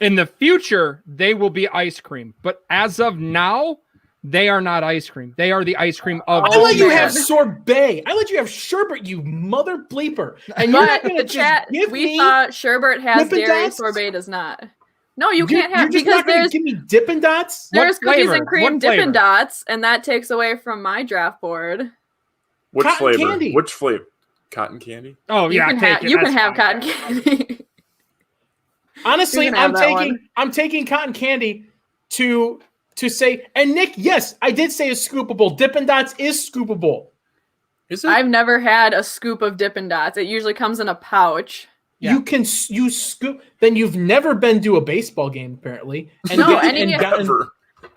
In the future, they will be ice cream. But as of now, they are not ice cream. They are the ice cream of I let you have sorbet. I let you have sherbet, you mother bleeper. And you're not going to chat. We thought sherbet has dairy, sorbet does not. No, you can't have because there's give me Dippin' Dots. There's cookies and cream Dippin' Dots, and that takes away from my draft board. Which Cotton flavor? candy. Which flavor? Cotton candy? Oh yeah, you can have cotton candy. Honestly, I'm taking cotton candy to say, and Nick, yes, I did say it's scoopable. Dippin' Dots is scoopable. Is it? I've never had a scoop of Dippin' Dots. It usually comes in a pouch. Yeah. You scoop. Then you've never been to a baseball game, apparently. And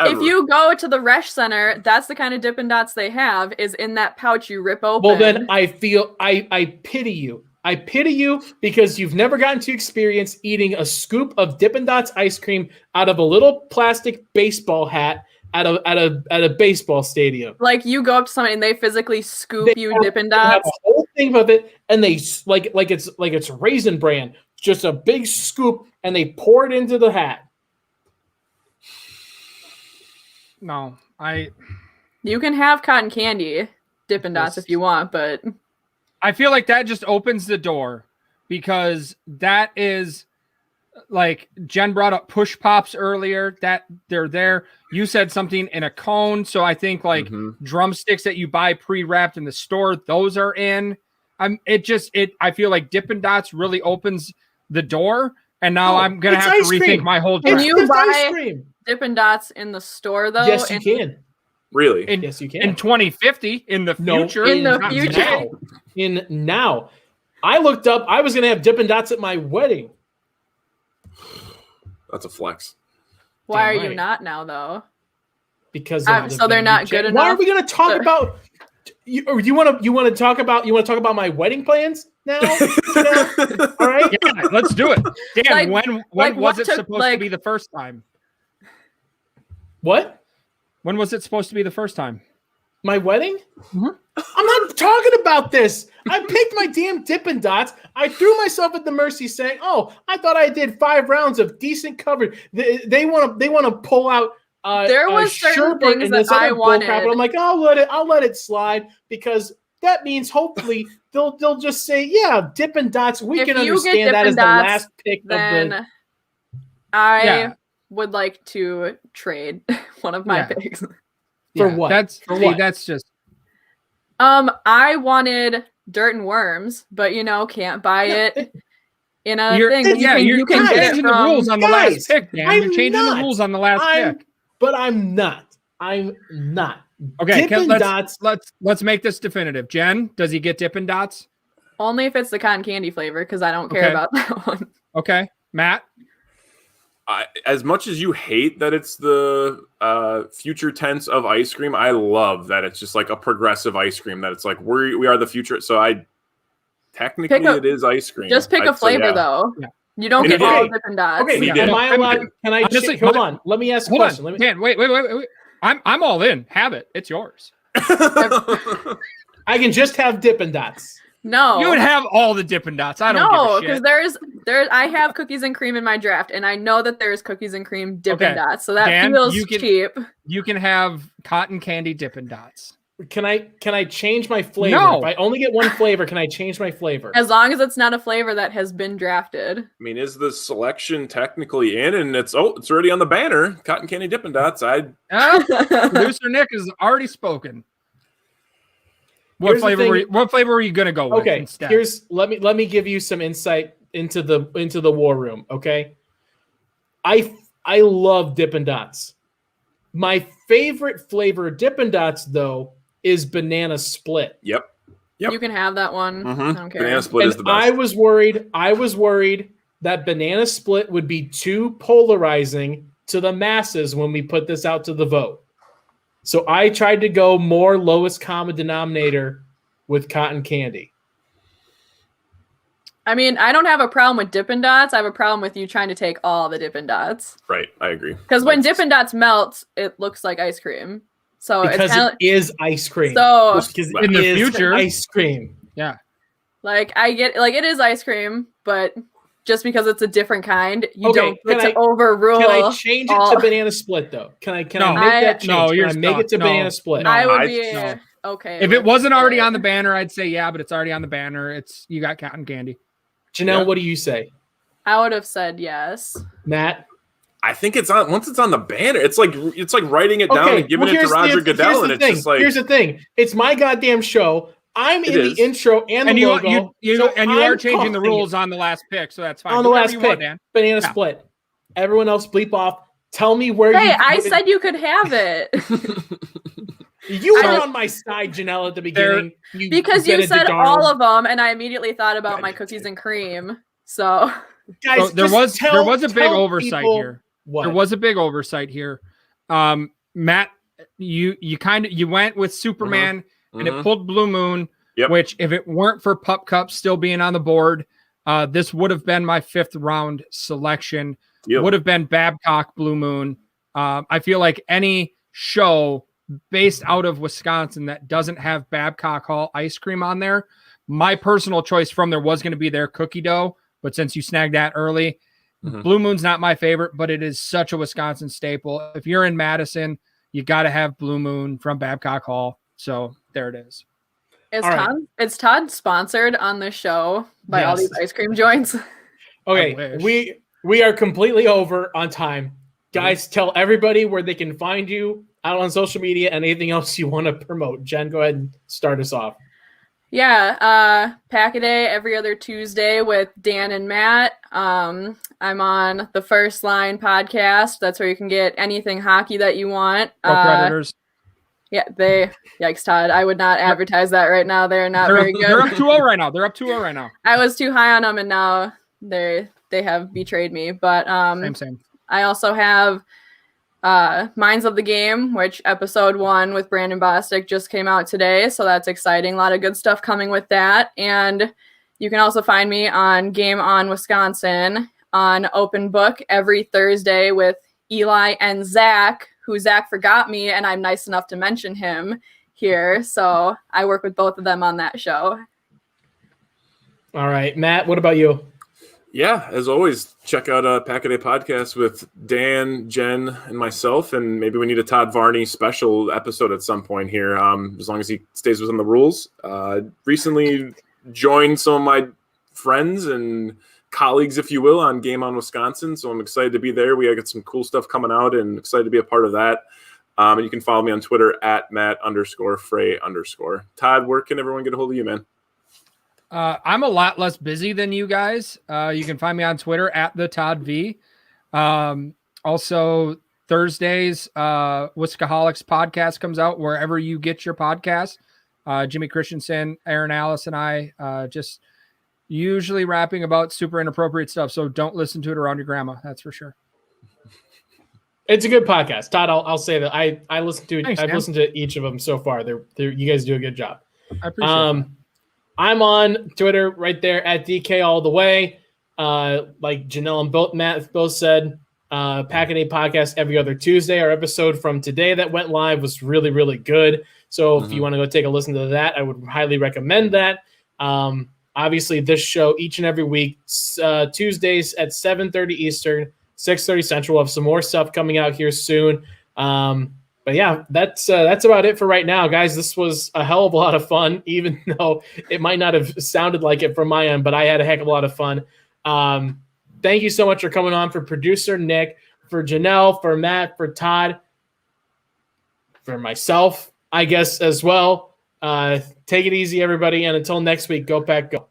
if you go to the Resch Center, that's the kind of Dippin' Dots they have. Is in that pouch you rip open. Well, then I feel I pity you. I pity you because you've never gotten to experience eating a scoop of Dippin' Dots ice cream out of a little plastic baseball hat at a baseball stadium. Like you go up to somebody and they physically scoop you Dippin' Dots. They have a whole thing of it, and they like it's Raisin Bran, just a big scoop, and they pour it into the hat. No, You can have cotton candy Dippin' Dots if you want, but I feel like that just opens the door because that is like Jen brought up push pops earlier that they're there. You said something in a cone. So I think like drumsticks that you buy pre-wrapped in the store, those are in. I feel like Dippin' Dots really opens the door. And now I'm going to have to rethink my whole draft. Can you buy Dippin' Dots in the store though? Yes, you can. Really? Yes, you can. In 2050, in the future. Now. I looked up, I was going to have Dippin' Dots at my wedding. That's a flex. Why are you not now, though? Because so they're not good enough. Why are we going to talk about? You want to talk about my wedding plans now? All right, yeah, let's do it. Dan, when was it supposed to be the first time? What? When was it supposed to be the first time? My wedding? I'm not talking about this. I picked my damn Dippin' Dots. I threw myself at the mercy saying, "Oh, I thought I did 5 rounds of decent coverage." They want to pull out there was certain things that I wanted. But I'm like, I'll let it slide because that means hopefully they'll just say, "Yeah, Dippin' Dots. We can understand that as the last pick of the." I would like to trade one of my picks. For what? That's just. I wanted Dirt and Worms, but can't buy it in a thing. You can changing the rules on the last pick, Dan. You're changing the rules on the last pick. But I'm not. Okay, let's make this definitive. Jen, does he get Dippin' Dots? Only if it's the cotton candy flavor, because I don't care about that one. Okay, Matt. As much as you hate that it's the future tense of ice cream, I love that it's just like a progressive ice cream. That it's like we are the future. So it is ice cream. Just pick a flavor though. Yeah. You don't get all Dippin' Dots. Okay, am I allowed? Can I? Hold on. Let me ask a question. Dan, wait. I'm all in. Have it. It's yours. I can just have Dippin' Dots. No, you would have all the Dippin' Dots. I don't give a shit. Because I have cookies and cream in my draft, and I know that there's cookies and cream Dippin' Dots, so that Dan, feels cheap. You can have cotton candy Dippin' Dots. Can I change my flavor? No. If I only get one flavor, can I change my flavor? As long as it's not a flavor that has been drafted. I mean, is the selection technically in? And it's already on the banner. Cotton candy Dippin' Dots. Producer Nick has already spoken. What flavor were you gonna go with? Okay, instead? Let me give you some insight into the war room. Okay, I love Dippin' Dots. My favorite flavor of Dippin' Dots though is banana split. Yep. You can have that one. I don't care. Banana split is the best. I was worried that banana split would be too polarizing to the masses when we put this out to the vote. So I tried to go more lowest common denominator with cotton candy. I mean, I don't have a problem with Dippin' Dots. I have a problem with you trying to take all the Dippin' Dots. Right, I agree. Because when Dippin' Dots melt, it looks like ice cream. So because it is ice cream. So because in the future, ice cream. Yeah. Like I get, like it is ice cream, but just because it's a different kind, you don't get to overrule. Can I change it to banana split though? Can I make that change? No, can I make it to banana split? I would be okay. If it wasn't already on the banner, I'd say yeah, but it's already on the banner. You got cotton candy. Janelle, what do you say? I would have said yes. Matt? I think it's on once it's on the banner, it's like writing it down and giving it to Roger Goodell, and it's just like here's the thing. It's my goddamn show. I'm in the intro and the logo. You are changing the rules on the last pick, so that's fine. On the last pick, banana split. Everyone else bleep off. Tell me where Hey, I said you could have it. You were on my side, Janelle, at the beginning. Because you said all of them, and I immediately thought about my cookies and cream. So, guys, there was a big oversight here. There was a big oversight here. Matt, you went with Superman, and it pulled Blue Moon. Which, if it weren't for Pup Cup still being on the board, this would have been my 5th round selection. Would have been Babcock Blue Moon. I feel like any show based out of Wisconsin that doesn't have Babcock Hall ice cream on there, my personal choice from there was going to be their cookie dough. But since you snagged that early, Blue Moon's not my favorite, but it is such a Wisconsin staple. If you're in Madison, you got to have Blue Moon from Babcock Hall. So there it is. Is Todd sponsored on the show by all these ice cream joints? Okay, we are completely over on time. Guys, tell everybody where they can find you out on social media and anything else you want to promote. Jen, go ahead and start us off. Yeah, Pack-A-Day every other Tuesday with Dan and Matt. I'm on the First Line podcast. That's where you can get anything hockey that you want. Predators. Yeah, yikes, Todd. I would not advertise that right now. They're not very good. They're up 2-0 right now. They're up 2-0 right now. I was too high on them, and now they have betrayed me. But same. I also have Minds of the Game, which episode 1 with Brandon Bostic just came out today, so that's exciting. A lot of good stuff coming with that. And you can also find me on Game On Wisconsin on Open Book every Thursday with Eli and Zach, who Zach forgot me, and I'm nice enough to mention him here. So I work with both of them on that show. All right, Matt, what about you? Yeah, as always, check out Pack-A-Day podcast with Dan, Jen, and myself, and maybe we need a Todd Varney special episode at some point here, as long as he stays within the rules. Recently joined some of my friends and colleagues, if you will, on Game On Wisconsin, so I'm excited to be there. We got some cool stuff coming out and excited to be a part of that. And you can follow me on Twitter at Matt_Frey_. Todd, where can everyone get a hold of you, man? I'm a lot less busy than you guys. You can find me on Twitter at the Todd V. Also, Thursdays, Whiskaholics podcast comes out wherever you get your podcast. Jimmy Christensen, Aaron Alice, and I just usually rapping about super inappropriate stuff. So don't listen to it around your grandma. That's for sure. It's a good podcast, Todd. I'll say that I listen to it. Thanks, I've man. listened to each of them so far. You guys do a good job. I appreciate it. I'm on Twitter right there at DK all the way. Like Janelle and Matt both said, Pack-A-Day podcast every other Tuesday. Our episode from today that went live was really, really good. So if you want to go take a listen to that, I would highly recommend that. Obviously, this show each and every week, Tuesdays at 7:30 Eastern, 6:30 Central. We'll have some more stuff coming out here soon. But yeah, that's about it for right now, guys. This was a hell of a lot of fun, even though it might not have sounded like it from my end, but I had a heck of a lot of fun. Thank you so much for coming on, for producer Nick, for Janelle, for Matt, for Todd, for myself, I guess, as well. Take it easy, everybody, and until next week, go Pack, go.